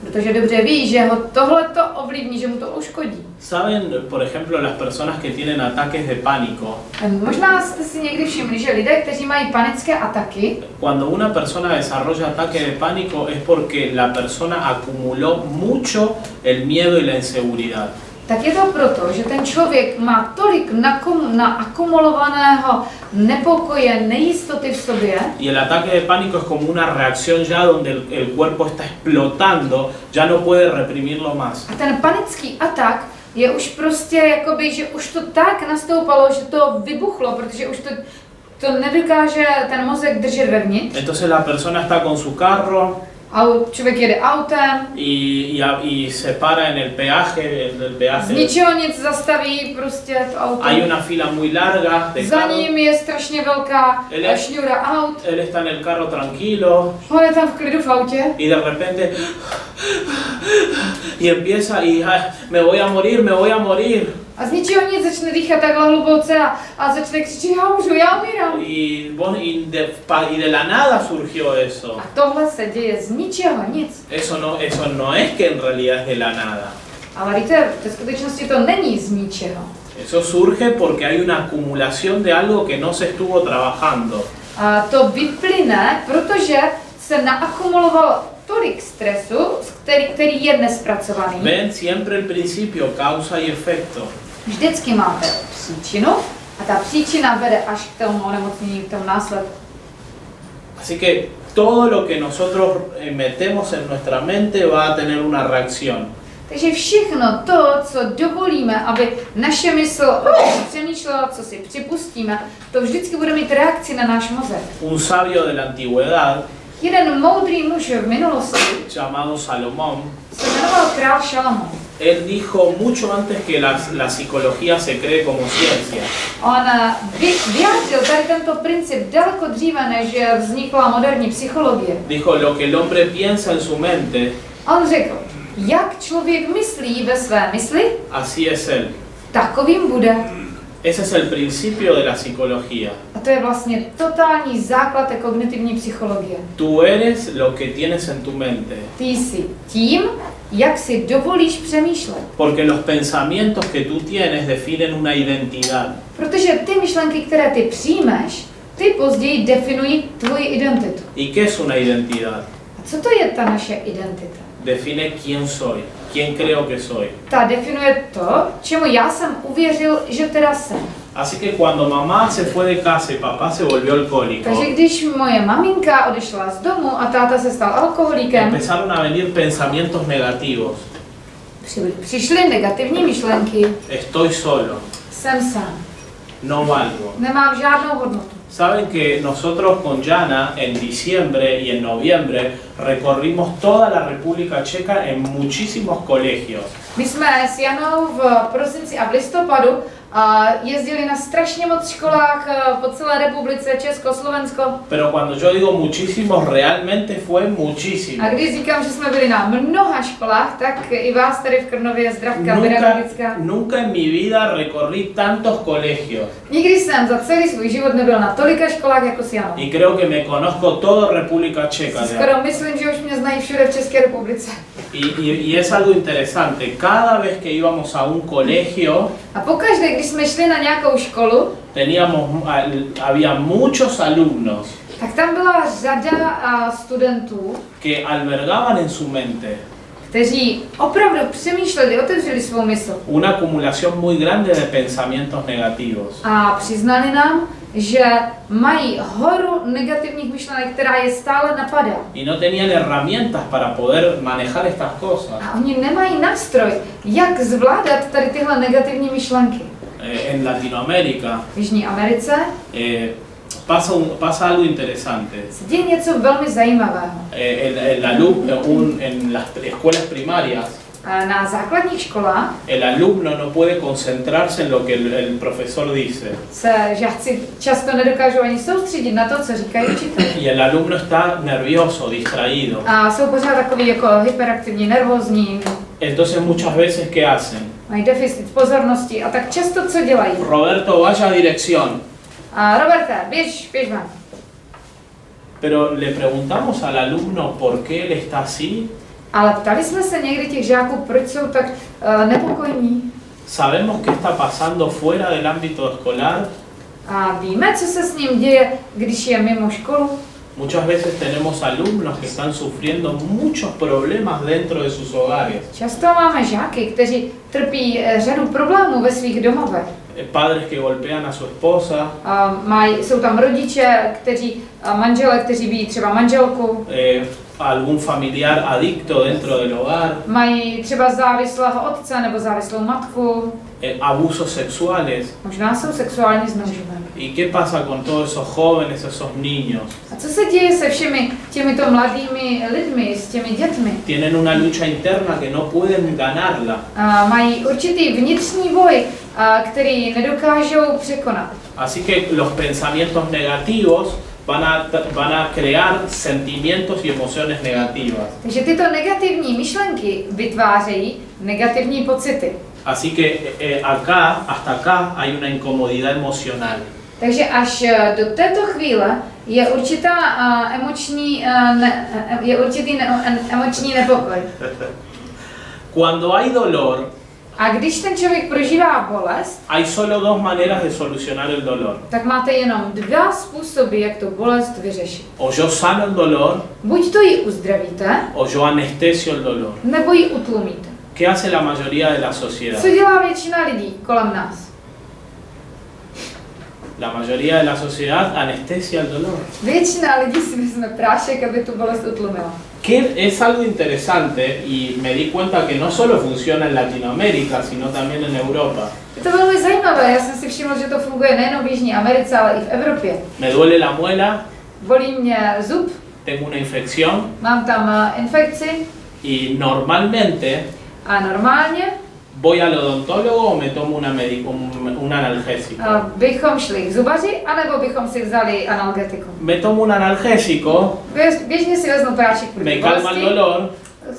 protože dobře ví, že ho tohleto ovlivní, že mu to uškodí. ¿Saben, por ejemplo, las personas que tienen ataques de pánico? Možná jste si někdy všimli, že lidé, kteří mají panické ataky, Cuando una persona desarrolla ataque de pánico es porque la persona acumuló mucho el miedo y la inseguridad. tak je to proto, že ten člověk má tolik naakumulovaného nepokoje, nejistoty v sobě. Y el ataque de pánico es como una reacción ya donde el cuerpo está explotando, ya no puede reprimirlo más. A ten panický atak je už prostě jakoby, že už to tak nastoupalo, že to vybuchlo, protože už to nedokáže ten mozek držet vevnitř. Entonces la persona está con su carro A člověk jede autem, y se para en el peaje, z ničeho nic zastaví prostě to auto. Hay una fila muy larga de Za carros. ním je strašně velká šňůra aut. Él está en el carro tranquilo On je tam v klidu v autě. y de repente y empieza y me voy a morir. A z ničeho nic začne dýchat takhle hluboce a začne křičet, já umírám. Y de la nada surgió eso. A tohle se děje z ničeho nic. Eso no es que en realidad es de la nada. Ale víte, v skutečnosti to není z ničeho. Eso surge porque hay una acumulación de algo que no se estuvo trabajando. A to vyplyne, protože se naakumulovalo tolik stresu, který je nespracovaný. Ven siempre el principio, causa y efecto. Vždycky máte příčinu a ta příčina vede až k tomu onemocnění, k tomu následku. Así que todo lo que nosotros metemos en nuestra mente va a tener una reacción. Takže všechno to, co dovolíme, aby naše mysl přemýšlela, co si připustíme, to vždycky bude mít reakci na náš mozek. Un sabio de la antigüedad, Jeden moudrý muž v minulosti llamado Salomón, se jmenoval král Šalamón. él dijo mucho antes que la psicología se cree como ciencia. On vyjádřil tady tento princip daleko dříve, než vznikla moderní psychologie. Dijo, lo que el hombre piensa en su mente, On řekl, jak člověk myslí ve své mysli, así es él. takovým bude. Ese es el principio de la psicología. A to je vlastně totální základ té kognitivní psychologie. Tú eres lo que tienes en tu mente. Ty jsi tím, jak si dovolíš přemýšlet. Porque los pensamientos que tú tienes definen una identidad. Protože ty myšlenky, které ty přijmeš, ty později definují tvoji identitu. ¿Y qué es una identidad? A co to je ta naše identita? Define quién soy, quién creo que soy. Ta definuje to, čemu já jsem uvěřil, že teda jsem. Así que cuando mamá se fue de casa y papá se volvió alcohólico, Takže když moje maminka odešla z domu a táta se stal alkoholikem, empezaron a venir pensamientos negativos. přišly negativní myšlenky. Estoy solo, Jsem sám. no valgo. Nemám žádnou hodnotu. Saben que nosotros con Jana en diciembre y en noviembre recorrimos toda la República Checa en muchísimos colegios. My jsme s Janou v prosinci a v listopadu jezdili na strašně moc školách po celé republice, Česko, Slovensko. Pero cuando yo digo muchísimos, realmente fue muchísimo. A když říkám, že jsme byli na mnoha školách, tak i vás tady v Krnově zdravka pedagogická. Nunca en mi vida recorrí tantos colegios. Nikdy jsem za celý svůj život nebyl na tolika školách jako s Janou. Y creo que me conozco toda República Checa. Skoro myslím, že už mě znají všude v České republice. Y es algo interesante. Cada vez que íbamos a un colegio, A pokaždé, když jsme šli na nějakou školu, había muchos alumnos tak tam byla řada studentů, que albergaban en su mente kteří opravdu přemýšleli, otevřeli svou mysl una acumulación muy grande de pensamientos negativos. a přiznali nám, že mají horu negativních myšlenek, která je stále napadá. Y no tenían herramientas para poder manejar estas cosas. A oni nemají nástroj, jak zvládat tady tyhle negativní myšlenky. En Latinoamérica V Jižní Americe pasa algo interesante. se děje něco velmi zajímavého. En las escuelas primarias, A na základních školách el alumno no puede concentrarse en lo que el profesor dice. se žáci často nedokážou ani soustředit na to, co říkají učitelé. Y el alumno está nervioso, distraído. A jsou pořád takový jako hyperaktivní, nervózní, Entonces muchas veces, ¿qué hacen? mají deficit pozornosti a tak často co dělají? Roberto, vaya a dirección. A Roberte, běž ven. Pero le preguntamos al alumno por qué él está así. Ale ptali jsme se někdy těch žáků, proč jsou tak nepokojní? ¿Sabemos qué está pasando fuera del ámbito escolar? A víme, co se s ním děje, když je mimo školu? Muchas veces tenemos alumnos que están sufriendo muchos problemas dentro de sus hogares. Často máme žáky, kteří trpí řadu problémů ve svých domovech. Padres que golpean a su esposa, Jsou tam rodiče, manžele, kteří bijí třeba manželku, algún familiar adicto dentro del hogar, mají třeba závislého otce nebo závislou matku, abusos sexuales. možná jsou sexuálně zneužívány. ¿Y qué pasa con todos esos jóvenes, esos niños? A co se děje se všemi těmito mladými lidmi, s těmi dětmi? Tienen una lucha interna que no pueden ganarla. Mají určitý vnitřní boj, který nedokážou překonat. Así que los pensamientos negativos van a crear sentimientos y emociones negativas. Takže tyto negativní myšlenky vytvářejí negativní pocity. Así que hasta acá hay una incomodidad emocional. Takže až do této chvíle je určitý emoční nepokoj. Cuando hay dolor, A když ten člověk prožívá bolest, hay solo dos maneras de solucionar el dolor. tak máte jenom dva způsoby, jak tu bolest vyřešit. O yo sano el dolor, Buď to ji uzdravíte, o yo anestesio el dolor. nebo ji utlumíte. ¿Qué hace la mayoría de la sociedad? Co dělá většina lidí kolem nás? La mayoría de la sociedad anestesia el dolor. Většina lidí si vezme prášek, aby tu bolest utlumila. Que es algo interesante y me di cuenta que no solo funciona en Latinoamérica, sino también en Europa. Je to velmi zajímavé, já jsem si všiml, že to funguje nejen v Jižní Americe, ale i v Evropě. Me duele la muela, Bolí mě zub, tengo una infección mám tam infekci y normalmente a normálně voy al odontólogo o me tomo un analgésico. bychom šli k zubaři, anebo bychom si vzali analgetikum. Me tomo un analgésico, Běžně si vezmu prášek proti me calma el bolesti, dolor,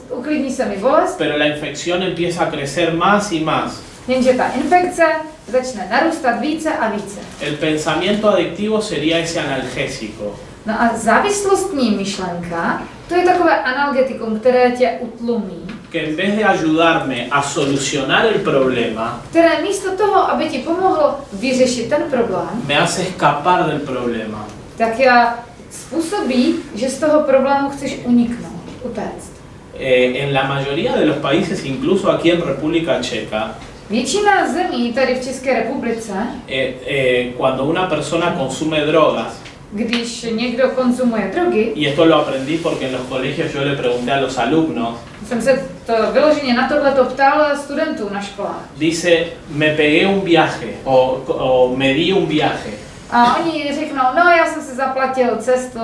uklidní se mi bolest, pero la infección empieza a crecer más y más. jenže ta infekce začne narůstat více a více. El pensamiento adictivo sería ese analgésico. No a závislostní myšlenka, to je takové analgetikum, které tě utlumí, Que en vez de ayudarme a solucionar el problema, které místo toho, aby ti pomohlo vyřešit ten problém, me hace escapar del problema. tak způsobí, že z toho problému chceš uniknout, utéct. En la mayoría de los países, incluso aquí en República Checa, Většina zemí tady v České republice, cuando una persona consume drogas, když někdo konzumuje drogy, y esto lo aprendí porque en los colegios yo le pregunté a los alumnos, jsem se to vyloženě na tohleto ptal studentů na školách. dice, me pegué un viaje o me di un viaje. A oni řeknou, no já jsem si zaplatil cestu,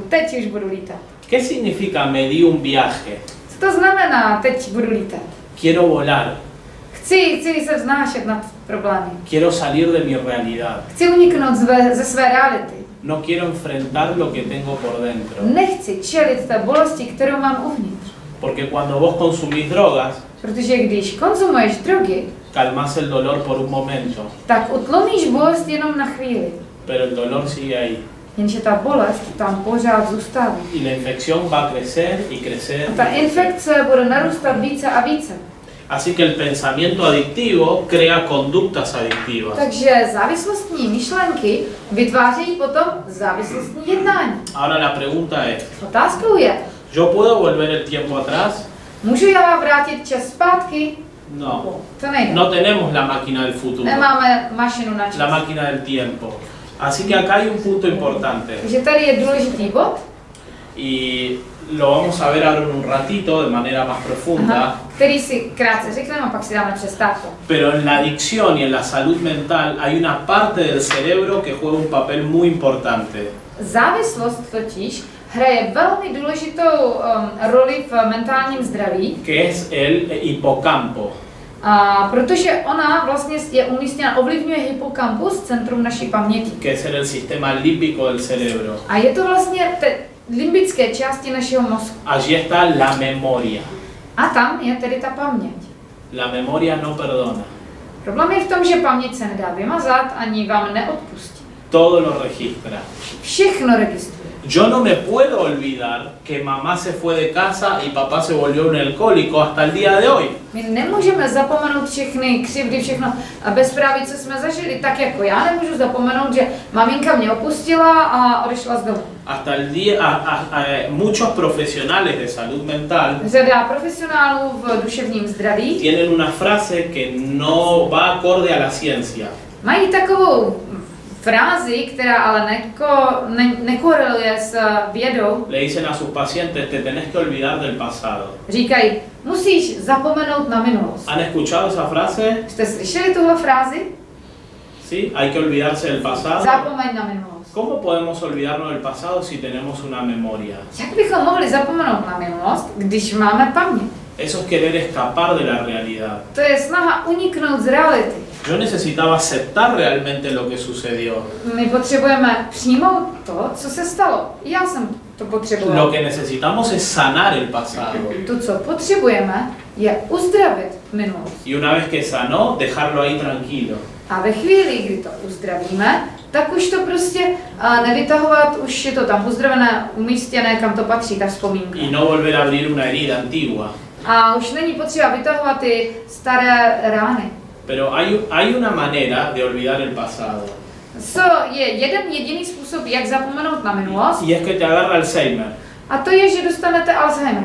teď už budu lítat. ¿Qué significa me di un viaje? Co to znamená, teď budu lítat? Quiero volar, Chci se vznášet nad problémy. quiero salir de mi realidad, Chci uniknout ze své reality. no quiero enfrentar lo que tengo por dentro. Nechci čelit té bolesti, kterou mám uvnitř. Porque cuando vos consumís drogas, Protože když konzumuješ drogy, calmás el dolor por un momento, tak utlumíš bolest jenom na chvíli. pero el dolor sigue ahí. Jenže ta bolest tam pořád zůstává. Y la infección va a crecer y crecer. A ta infekce bude narůstat více a více. Así que el pensamiento adictivo crea conductas adictivas. Takže závislostní myšlenky vytvářejí potom závislostní jednání. Ahora la pregunta es, Otázkou je, ¿yo puedo volver el tiempo atrás? můžu já vrátit čas zpátky? No. To nejde. No tenemos la máquina del futuro, Nemáme mašinu na čas. la máquina del tiempo. Así que acá hay un punto importante Takže tady je důležitý bod, y lo vamos a ver ahora en un ratito de manera más profunda. který si krátce řekneme a pak si dáme přestávku. Pero en la adicción y en la salud mental hay una parte del cerebro que juega un papel muy importante. Závislost totiž hraje velmi důležitou roli v mentálním zdraví, Que es el hipocampo. protože ona vlastně je umístěna, ovlivňuje hypokampus, centrum naší paměti. Que es el sistema límbico del cerebro. A je to vlastně limbické části našeho mozku. Allí está la memoria. A tam je tedy ta paměť. La memoria no perdona. Problém je v tom, že paměť se nedá vymazat ani vám neodpustí. Todo lo registra. Všechno registruje. Yo no me puedo olvidar que mamá se fue de casa y papá se volvió un alcohólico hasta el día de hoy. My nemůžeme zapomenout všechny křivdy, všechno a bezpráví, co jsme zažili. Tak jako já nemůžu zapomenout, že maminka mě opustila a odešla z domu. Hasta el día, muchos profesionales de salud mental Řada profesionálů v duševním zdraví tienen una frase que no va acorde a la ciencia. mají takovou frázi, která ale nekoreluje s vědou. Le dicen a sus pacientes, te tenés que olvidar del pasado. Říkají, musíš zapomenout na minulost. ¿Han escuchado esa frase? Jste slyšeli tuhle frázi? Sí, hay que olvidarse del pasado. Zapomeň na minulost. ¿Cómo podemos olvidarnos del pasado si tenemos una memoria? Jak bychom mohli zapomenout na minulost, když máme paměť? Eso es querer escapar de la realidad. To je snaha uniknout z reality. Yo necesitaba aceptar realmente lo que sucedió. My potřebujeme přijmout to, co se stalo. Já jsem to potřebovala. Lo que necesitamos es sanar el pasado. To, co potřebujeme, je uzdravit minulost. Y una vez que sanó, dejarlo ahí tranquilo. A ve chvíli, kdy to uzdravíme, tak už to prostě nevytahovat, už je to tam uzdravené, umístěné, kam to patří, ta vzpomínka. Y no volver a abrir una herida antigua. A už není potřeba vytahovat ty staré rány. Pero hay una manera de olvidar el pasado. Je jeden jediný způsob, jak zapomenout na minulost, Y es que te agarra Alzheimer. a to je, že dostanete Alzheimer.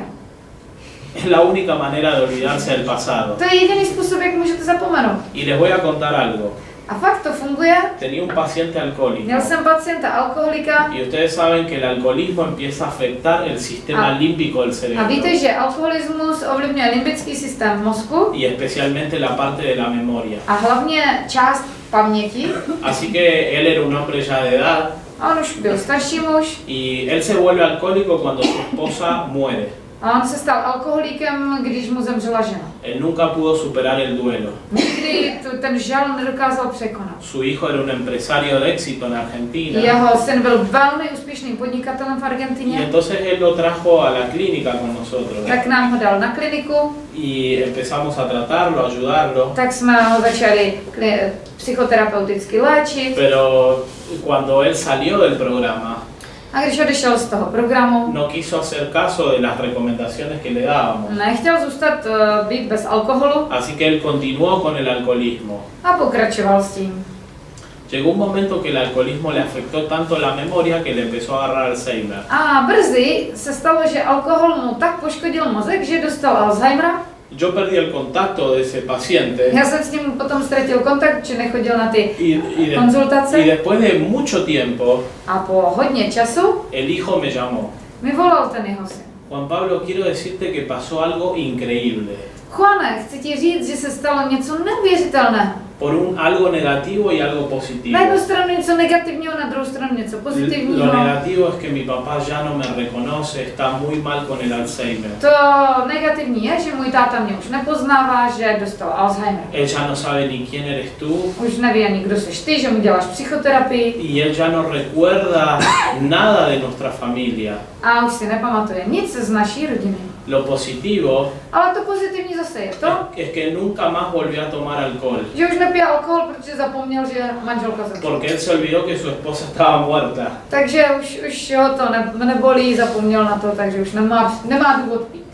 Es la única manera de olvidarse del pasado. To je jediný způsob, jak můžete zapomenout. Y les voy a contar algo. A fakt to funguje. Tenía un paciente alcohólico. Měl jsem pacienta alkoholika. Y ustedes saben que el alcoholismo empieza a afectar el sistema límbico del cerebro. A víte, že alkoholismus ovlivňuje limbický systém v mozku. Y especialmente la parte de la memoria. A hlavně část paměti. Así que él era un hombre ya de edad. A on už byl starší muž. Y él se vuelve alcohólico cuando su esposa muere. A on se stal alkoholikem, když mu zemřela žena. Él nunca pudo superar el duelo. Nikdy ten žal nedokázal překonat. Su hijo era un empresario de éxito en Argentina. Jeho syn byl velmi úspěšným podnikatelem v Y Argentině. entonces él lo trajo a la clínica con nosotros. Tak nám ho dal na kliniku. Y empezamos a tratarlo, a ayudarlo. Tak jsme ho začali psychoterapeuticky léčit. Pero cuando él salió del programa, A když odešel z toho programu, no quiso hacer caso de las recomendaciones que le dábamos. nechtěl zůstat být bez alkoholu Así que él continuó con el alcoholismo. a pokračoval s tím. Llegó un momento que el alcoholismo le afectó tanto la memoria que le empezó a agarrar Alzheimer. A brzy se stalo, že alkohol mu tak poškodil mozek, že dostal Alzheimera. Yo perdí el contacto de ese paciente Já jsem s ním potom ztratil kontakt, že nechodil na ty y konzultace. después de mucho tiempo, A po hodně času el hijo me llamó. mi volal ten jeho syn. Juan Pablo, quiero decirte que pasó algo increíble. Juane, chci ti říct, že se stalo něco neuvěřitelného. Por algo negativo y algo positivo. Na jednu stranu něco negativního, na druhou stranu něco pozitivního. Lo negativo es que mi papá ya no me reconoce, está muy mal con el Alzheimer. To negativní je, že můj táta mě už nepoznává, že dostal Alzheimer. Él ya no sabe ni quién eres tú. Už neví ani kdo seš ty, že mu děláš psychoterapii. Y él ya no recuerda nada de nuestra familia. A už si nepamatuje nic z naší rodiny. Lo positivo Ale to pozitivní zase je to, es que nunca más volvió a tomar alcohol. že už nepije alkohol, protože zapomněl, že manželka zemřela. Porque él se olvidó que su esposa estaba muerta. Takže už ho to nebolí, zapomněl na to, takže už nemá důvod pít.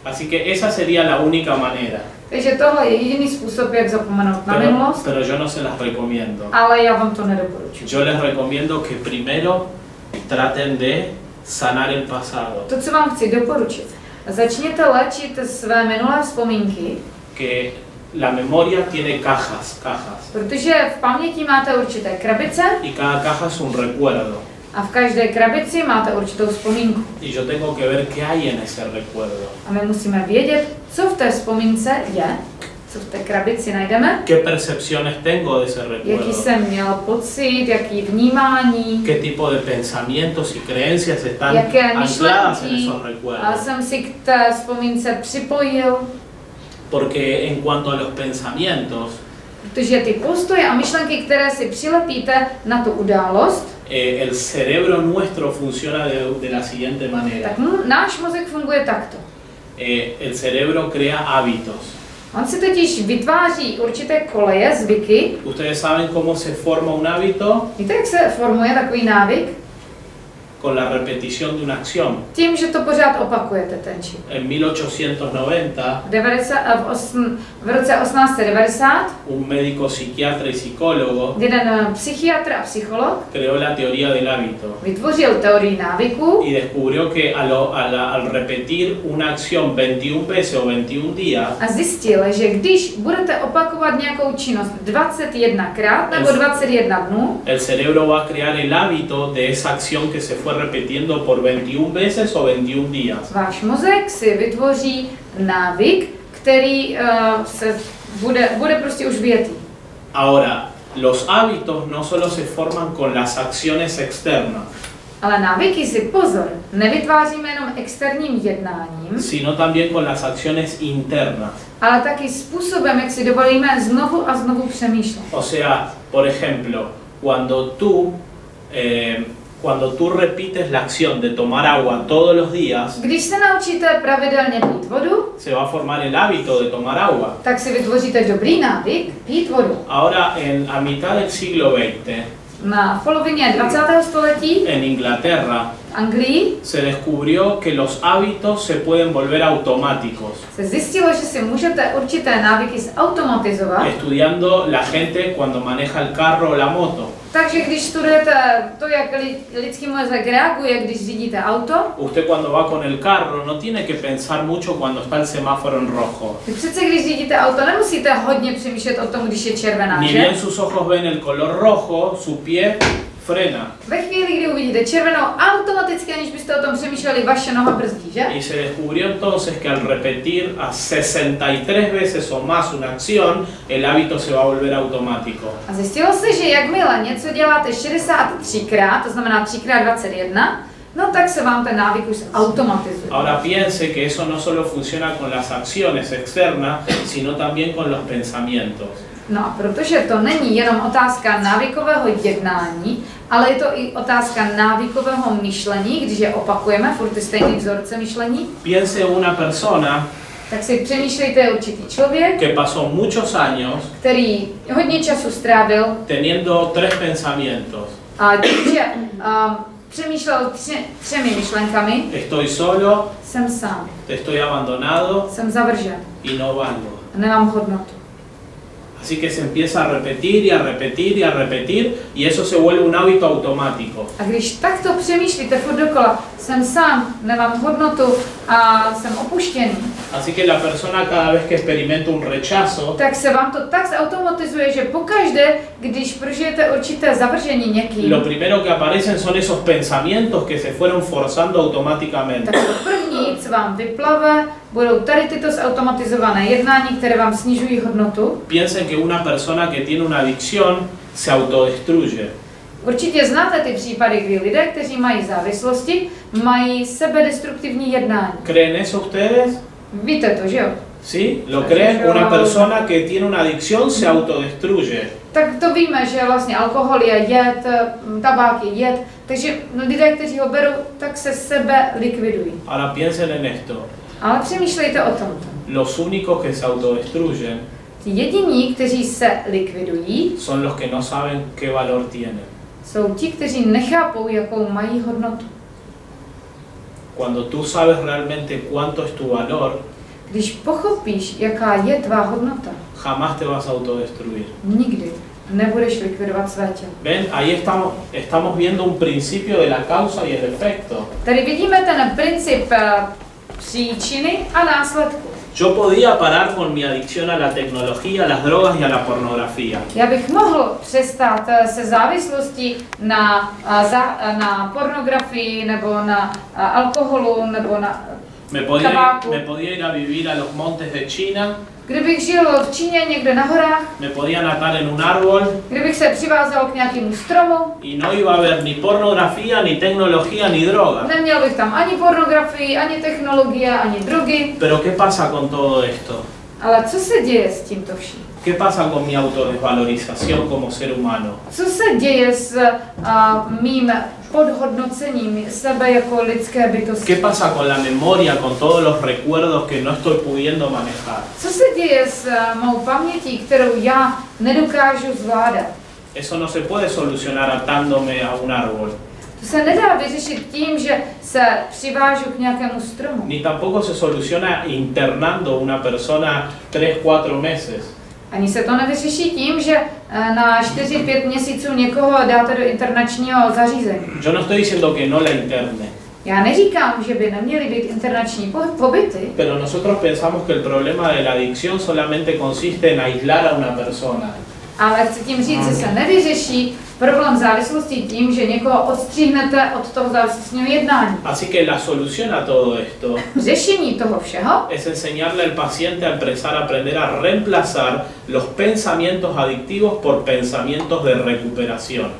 Así que esa sería la única manera. Takže tohle je jediný způsob, jak zapomenout na minulost, Pero yo no se las recomiendo. ale já vám to nedoporučuji. Yo les recomiendo que primero traten de sanar el pasado. To, co vám chci doporučit, začněte léčit své minulé vzpomínky, Que la memoria tiene cajas. protože v paměti máte určité krabice Y cada caja es un recuerdo. a v každé krabici máte určitou vzpomínku. Y yo tengo que ver qué hay en ese recuerdo. A my musíme vědět, co v té vzpomínce je, co v té krabici najdeme, ¿Qué percepciones tengo de ese jaký recuerdo? jsem měl pocit, jaký vnímání, ¿Qué tipo de pensamientos y creencias están jaké ancladas en myšlenky esos a recuerdos? jsem si k té vzpomínce připojil, Porque en cuanto a los pensamientos, protože ty postoje a myšlenky, které si přilepíte na tu událost, el cerebro nuestro funciona de la siguiente manera. tak náš mozek funguje takto. El cerebro crea hábitos. On si totiž vytváří určité koleje, zvyky. ¿Ustedes saben cómo se forma un hábito? Víte, jak se formuje takový návyk? Con la repetición de una acción. Tím, že to pořád opakujete ten čin. En 1890, V roce 1890 un médico psiquiatra y psicólogo jeden psychiatr a psycholog creó la teoría del hábito vytvořil teorii návyku y descubrió que al repetir una acción 21 veces o 21 días, a zjistil, že když budete opakovat nějakou činnost 21krát nebo 21 dnů, el cerebro va a crear el hábito de esa acción que se fue repitiendo por 21 veces o 21 días. váš mozek si vytvoří návyk, který se bude prostě už větý. Ahora, los hábitos no solo se forman con las acciones externas, Ale návyky si pozor, nevytváříme jenom externím jednáním, sino también con las acciones internas. ale taky způsobem, jak si dovolíme znovu a znovu přemýšlet. O sea, por ejemplo, cuando tú repites la acción de tomar agua todos los días, Když se naučíte pravidelně pít vodu, se va a formar el hábito de tomar agua. tak si vytvoříte dobrý návyk pít vodu. Ahora, a mitad del siglo XX, Na polovině 20. století en Inglaterra, v Anglii se descubrió que los hábitos se pueden volver automáticos. se zjistilo, že si můžete určité návyky zautomatizovat. Estudiando la gente cuando maneja el carro o la moto. Takže když studujete to, jak lidský mozek reaguje, když řídíte auto, usted cuando va con el carro no tiene que pensar mucho cuando está el semáforo en rojo. tak přece když řídíte auto, nemusíte hodně přemýšlet o tom, když je červená, Ni že? bien sus ojos ven el color rojo, su pie frena. Ve chvíli, kdy uvidíte červenou, automaticky, aniž byste o tom přemýšleli, vaše noha brzdí, že? Y se descubrió entonces que al repetir a 63 veces o más una acción, el hábito se va a volver automático. A zjistilo se, že jakmile něco děláte 63krát, to znamená 3x21, no tak se vám ten návyk už automatizuje. Ahora piense que eso no solo funciona con las acciones externas, sino también con los pensamientos. No a protože to není jenom otázka návykového jednání, ale je to i otázka návykového myšlení, když je opakujeme, furt ty stejné vzorce myšlení, Piense una persona tak si přemýšlejte určitý člověk, que pasó muchos años který hodně času strávil teniendo 3 pensamientos. a tím, že přemýšlel třemi myšlenkami, Estoy solo, jsem sám, estoy abandonado jsem zavržen, y no valgo. nemám hodnotu. Así que se empieza a repetir y a repetir y a repetir y eso se vuelve un hábito automático. A když takto přemýšlíte furt dokola, jsem sám, nemám hodnotu a jsem opuštěný, Así que la persona cada vez que experimenta un rechazo, tak se vám to tak zautomatizuje, že pokaždé, když prožijete určité zavržení někým, lo primero que aparecen son esos pensamientos que se fueron forzando automáticamente. tak to první, co vám vyplave, budou tady tyto zautomatizované jednání, které vám snižují hodnotu. Piensen que una persona que tiene una adicción se autodestruye. Určitě znáte ty případy, kdy lidé, kteří mají závislosti, mají sebedestruktivní jednání. ¿Creen eso ustedes? Víte to, že jo? ¿Sí? ¿Lo creen? Una persona que tiene una adicción se autodestruye. Tak to víme, že vlastně alkohol je jed, tabák je jed, takže lidé, kteří ho berou, tak se sebe likvidují. Ahora piensen en esto. Ale přemýšlejte o tomto. Los únicos que se autodestruyen Ti jediní, kteří se likvidují, son los que no saben qué valor tienen. jsou ti, kteří nechápou, jakou mají hodnotu. Cuando tú sabes realmente cuánto es tu valor, Když pochopíš, jaká je tvá hodnota, jamás te vas a autodestruir. nikdy nebudeš likvidovat své tělo. ¿Ven? Ahí estamos viendo un principio de la causa y el efecto. Tady vidíme ten princip příčiny a následku. Yo podía parar con mi adicción a la tecnología, a las drogas y a la pornografía. Já bych mohl přestat se závislostí na pornografii nebo na alkoholu nebo na tabáku. Me podía ir a vivir a los montes de China, Kdybych žil v Číně někde na horách, me podían atar en un árbol kdybych se přivázal k nějakému stromu, y no iba a haber ni pornografía, ni tecnología, ni droga. neměl bych tam ani pornografii, ani technologie, ani drogy. Pero ¿qué pasa con todo esto? Ale co se děje s tímto vším? ¿Qué pasa con mi autodesvalorización como ser humano? Co se děje s mým podhodnocením sebe jako lidské bytosti? ¿Qué pasa con la memoria, con todos los recuerdos que no estoy pudiendo manejar? Co se děje s mou pamětí, kterou já nedokážu zvládat? Eso no se puede solucionar atándome a un árbol, To se nedá vyřešit tím, že se přivážu k nějakému stromu. ni tampoco se soluciona internando una persona 3-4 meses. Ani se to nevyřeší tím, že na 4-5 měsíců někoho dáte do internačního zařízení. Yo no estoy diciendo que no la interne, Já neříkám, že by neměly být internační pobyty, pero nosotros pensamos que el problema de la adicción solamente consiste en aislar a una persona. ale chci tím říct, že se nevyřeší problém závislosti tím, že někoho odstříhnete od toho závislostního jednání. Así que la solución a todo esto Řešení toho všeho es enseñarle al paciente a empezar a aprender a reemplazar los pensamientos adictivos por pensamientos de recuperación.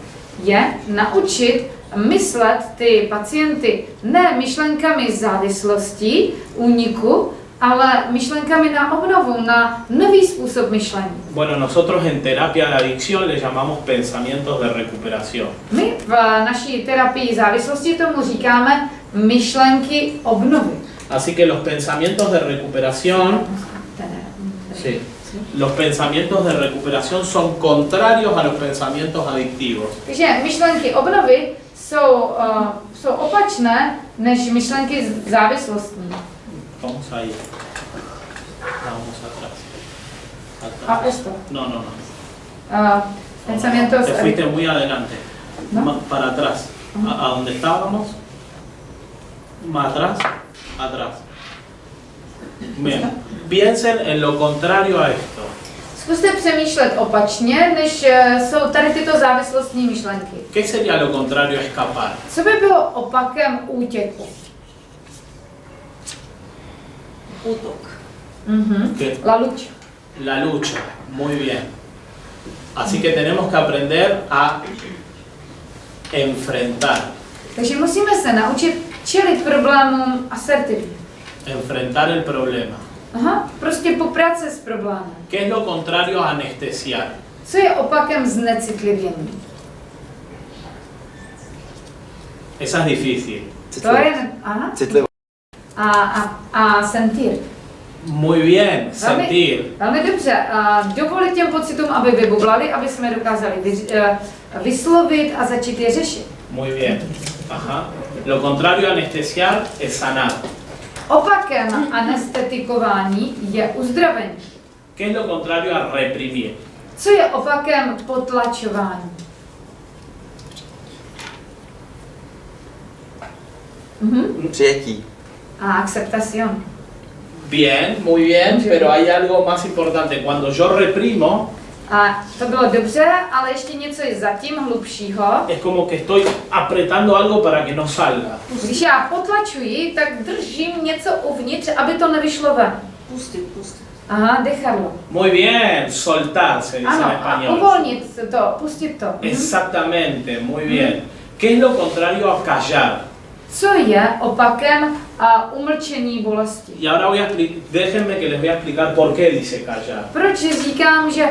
je naučit myslet ty pacienty ne myšlenkami závislosti, úniku, ale myšlenkami na obnovu, na nový způsob myšlení. Bueno, nosotros en terapia de adicción le llamamos pensamientos de recuperación. My v naší terapii závislosti tomu říkáme myšlenky obnovy. Así que los pensamientos de recuperación, sí, los pensamientos de recuperación son contrarios a los pensamientos adictivos. Takže myšlenky obnovy jsou opačné než myšlenky závislostní. Vamos ahí. Vamos atrás. A esto. No. Pensamientos. Te fuiste muy adelante. ¿No? Para atrás. A donde estábamos. Más atrás. Atrás. Bien. Piensen en lo contrario a esto. Zkuste přemýšlet opačně, než jsou tady tyto závislostní myšlenky. ¿Qué sería lo contrario a escapar? Co by bylo opakem útěku? Útok. ¿Qué? La lucha. La lucha. Muy bien. Así que tenemos que aprender a enfrentar. Takže musíme se naučit čelit problémům asertivně. Enfrentar el problema. Aha, prostě poprat se s problémem. ¿Qué es lo contrario a anestesiar? Co je opakem znecitlivění? Esa es difícil. To je, aha. Citlivá. A sentir. Muy bien, sentir. Velmi dobře. Dovolit těm pocitům, aby vybublali, aby jsme dokázali vyslovit a začít je řešit. Muy bien. Ajá. Lo contrario a anestesiar es sanar. Opakem anestetikování je uzdravení. ¿Qué es lo contrario a reprimir? Co je opakem potlačování? Přijetí. A akceptación. Bien, muy bien, pero hay algo más importante. Cuando yo reprimo, A to bylo dobře, ale ještě něco je zatím hlubšího. es como que estoy apretando algo para que no salga. Když já potlačuji, tak držím něco uvnitř, aby to nevyšlo ven. Pustit. Aha, dejarlo. Muy bien, soltar, se dice en Ano, a español. uvolnit to, pustit to. Exactamente, muy bien. ¿Qué es lo contrario a callar? Co je opakem umlčení bolesti? Y ahora déjenme que les voy a explicar por qué dice callar. Proč říkám, že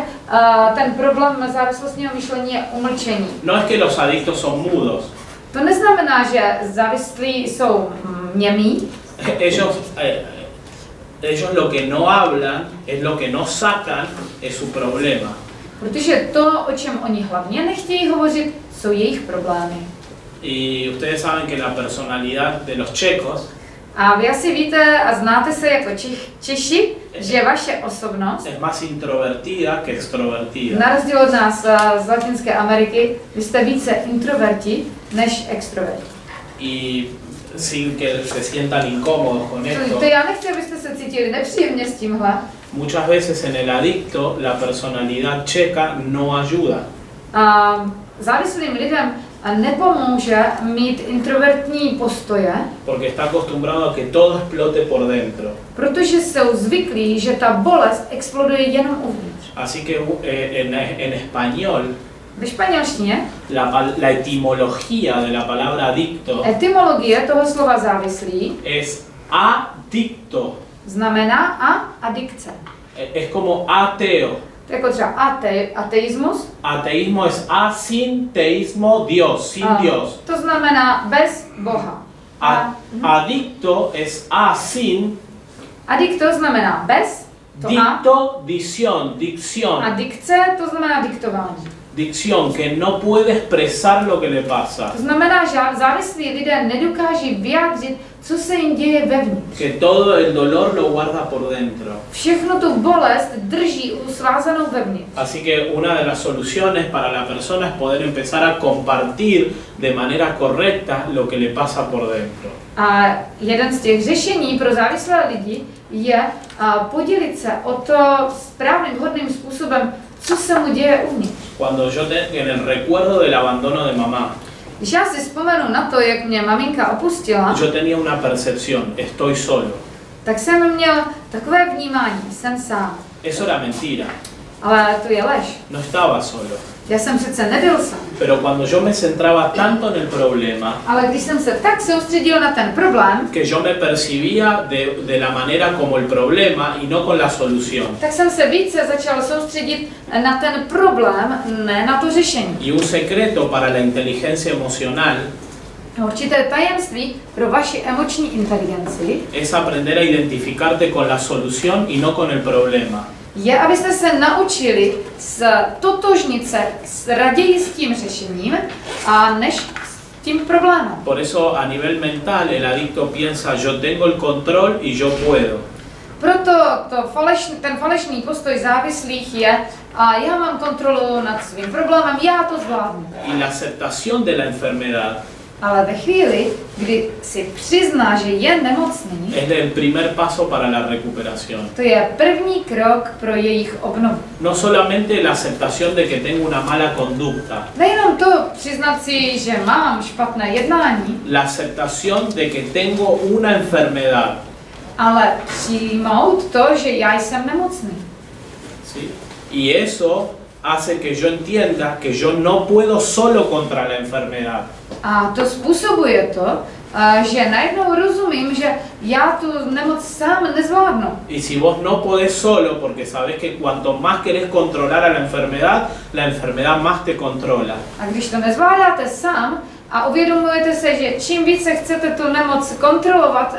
ten problém závislostního myšlení je umlčení? No es que los adictos son mudos. To neznamená, že závislí jsou němí. Ellos lo que no hablan, es lo que no sacan, es su problema. Protože to, o čem oni hlavně nechtějí hovořit, jsou jejich problémy. Y ustedes saben que la personalidad de los checos A vy asi víte a znáte se jako Češi, že vaše osobnost, es más introvertida que extrovertida. na rozdíl od nás z Latinské Ameriky, vy jste více introverti než extroverti. Y sin que se sientan incómodos con esto, To já nechci, abyste se cítili nepříjemně s tímhle. muchas veces en el adicto la personalidad checa no ayuda. A závislým lidem nepomůže mít introvertní postoje, Porque está acostumbrado a que todo explote por dentro. protože jsou zvyklí, že ta bolest exploduje jenom uvnitř. Así que en español, Ve španělštině la etimología de la palabra adicto etymologie toho slova závislý es adicto. znamená adikce. Es como ateo. To jako třeba ateismus. Ateísmo es a sin teísmo, Dios, sin Dios. To znamená bez Boha. Adicto es a sin, Adikto znamená bez, to dicto, dicción, a dikce to znamená diktování. dicción, que no puede expresar lo que le pasa. To znamená, že závislí lidé nedokáží vyjádřit, co se jim děje vevnitř. Que todo el dolor lo guarda por dentro. Všechno tu bolest drží svázanou vevnitř. Así que una de las soluciones para la persona es poder empezar a compartir de manera correcta lo que le pasa por dentro. A jeden z těch řešení pro závislé lidi je podělit se o to správným, vhodným způsobem, co se mu děje uvnitř. Cuando yo en el recuerdo del abandono de mamá, Když já si vzpomenu na to, jak mě maminka opustila, yo tenía una percepción, estoy solo. tak jsem měl takové vnímání, jsem sám. Eso era mentira, Ale to je lež. no estaba solo. Já jsem přece nebyl sám. Pero cuando yo me centraba tanto en el problema, Ale když jsem se tak soustředil na ten problém, que yo me percibía de la manera como el problema y no con la solución. tak jsem se více začal soustředit na ten problém, ne na to řešení. Y un secreto para la inteligencia emocional Určité tajemství pro vaši emoční inteligenci es aprender a identificarte con la solución y no con el problema. je, abyste se naučili totožnit se raději s tím řešením, než s tím problémem. Por eso a nivel mental el adicto piensa yo tengo el control y yo puedo. Proto ten falešný postoj závislých je, a já mám kontrolu nad svým problémem, já to zvládnu. Y la aceptación de la enfermedad Ale ve chvíli, kdy si přizná, že je nemocný, es el primer paso para la recuperación. to je první krok pro jejich obnovu. No solamente la aceptación de que tengo una mala conducta, Nejenom to přiznat si, že mám špatné jednání, la aceptación de que tengo una enfermedad. ale přijmout to, že já jsem nemocný. ¿Sí? Y eso hace que yo entienda que yo no puedo solo contra la enfermedad. A to způsobuje to, že najednou rozumím, že já tu nemoc sám nezvládnu. Y si vos no podés solo, porque sabés que cuanto más querés controlar a la enfermedad más te controla. A když to nezvládáte sám a uvědomujete se, že čím více chcete tu nemoc kontrolovat,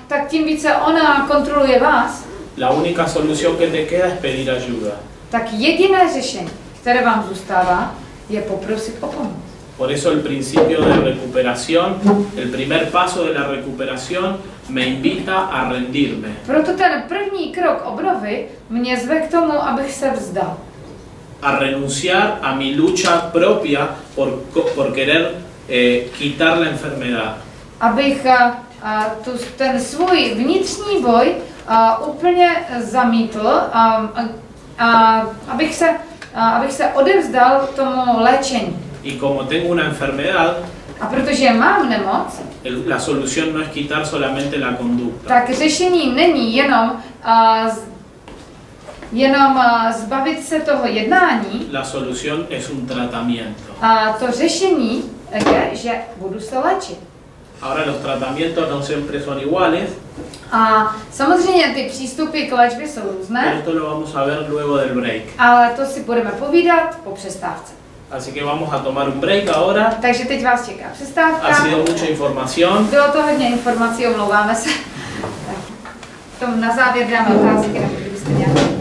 tak tím více ona kontroluje vás, La única solución que te queda es pedir ayuda. tak jediné řešení, které vám zůstává, je poprosit o pomoc. Por eso el principio de recuperación, el primer paso de la recuperación me invita a rendirme. Proto ten první krok obnovy mě zve k tomu, abych se vzdal. A renunciar a mi lucha propia por querer quitar la enfermedad. Abych ten svůj vnitřní boj úplně zamítl, abych se odevzdal tomu léčení. Y como tengo una enfermedad, A protože mám nemoc, la solución no es quitar solamente la conducta. tak řešení není jenom zbavit se toho jednání. La solución es un tratamiento. A to řešení je, že budu se léčit. Ahora los tratamientos no siempre son iguales, A samozřejmě ty přístupy k léčbě jsou pero různé, esto lo vamos a ver luego del break. ale to si budeme povídat po přestávce. Así que vamos a tomar un break ahora. Takže teď vás čeká přestávka. Ha sido mucha información. Bylo to hodně informací, omlouváme se. Tak, na závěr dáme otázky, kdybyste nějaké.